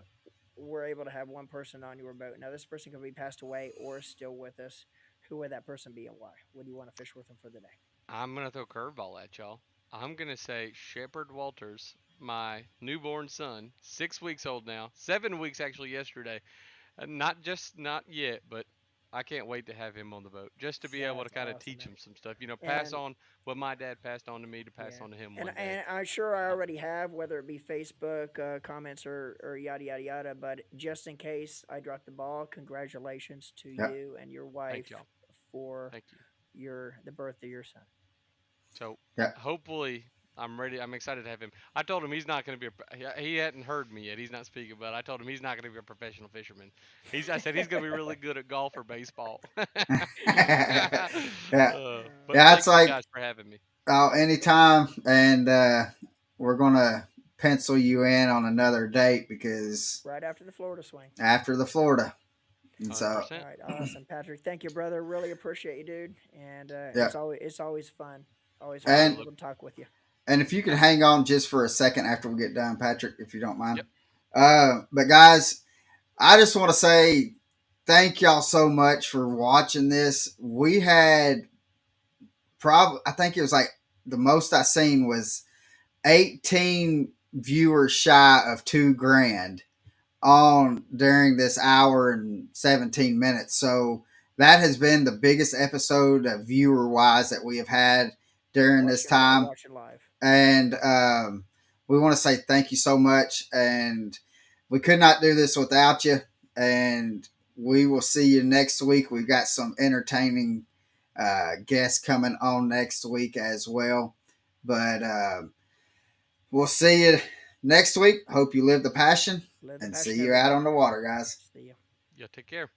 were able to have one person on your boat, now this person could be passed away or still with us, who would that person be and why? Would you want to fish with them for the day? I'm gonna throw a curveball at y'all. I'm gonna say Shepard Walters, my newborn son, 6 weeks old now, 7 weeks actually yesterday. Not yet, but I can't wait to have him on the boat just to be able to That's kind of awesome, teach man. him some stuff. Pass And on what my dad passed on to me to pass yeah, on to him one day. and I'm sure I Uh, already have, whether it be Facebook comments or yada yada yada. But just in case I dropped the ball, congratulations to Yeah. you and your Thank wife y'all. for Thank you. your the birth of your son. So Yeah. hopefully I'm ready. I'm excited to have him. I told him he's not going to be. He hadn't heard me yet. He's not speaking, but I told him he's not going to be a professional fisherman. I said he's going to be really good at golf or baseball. Yeah. But Yeah. It's thank you like guys for having me. anytime, and we're gonna pencil you in on another date because Right after the Florida swing. after the Florida, and so 100%. All right, awesome, Patrick. Thank you, brother. Really appreciate you, dude. And yeah. it's always fun. Always fun being And able to talk with you. if you can hang on just for a second after we get done, Patrick, if you don't mind. Yep. But guys, I just want to say thank y'all so much for watching this. We had probably, I think it was like the most I seen was 18 viewers shy of 2 grand on during this hour and 17 minutes. So that has been the biggest episode of viewer wise that we have had during this time. Watching live. And we want to say thank you so much. And we could not do this without you. And we will see you next week. We've got some entertaining guests coming on next week as well. But we'll see you next week. Hope you live the passion Live the and passion see you every out day. on the water, guys. See you. Yeah. Take care.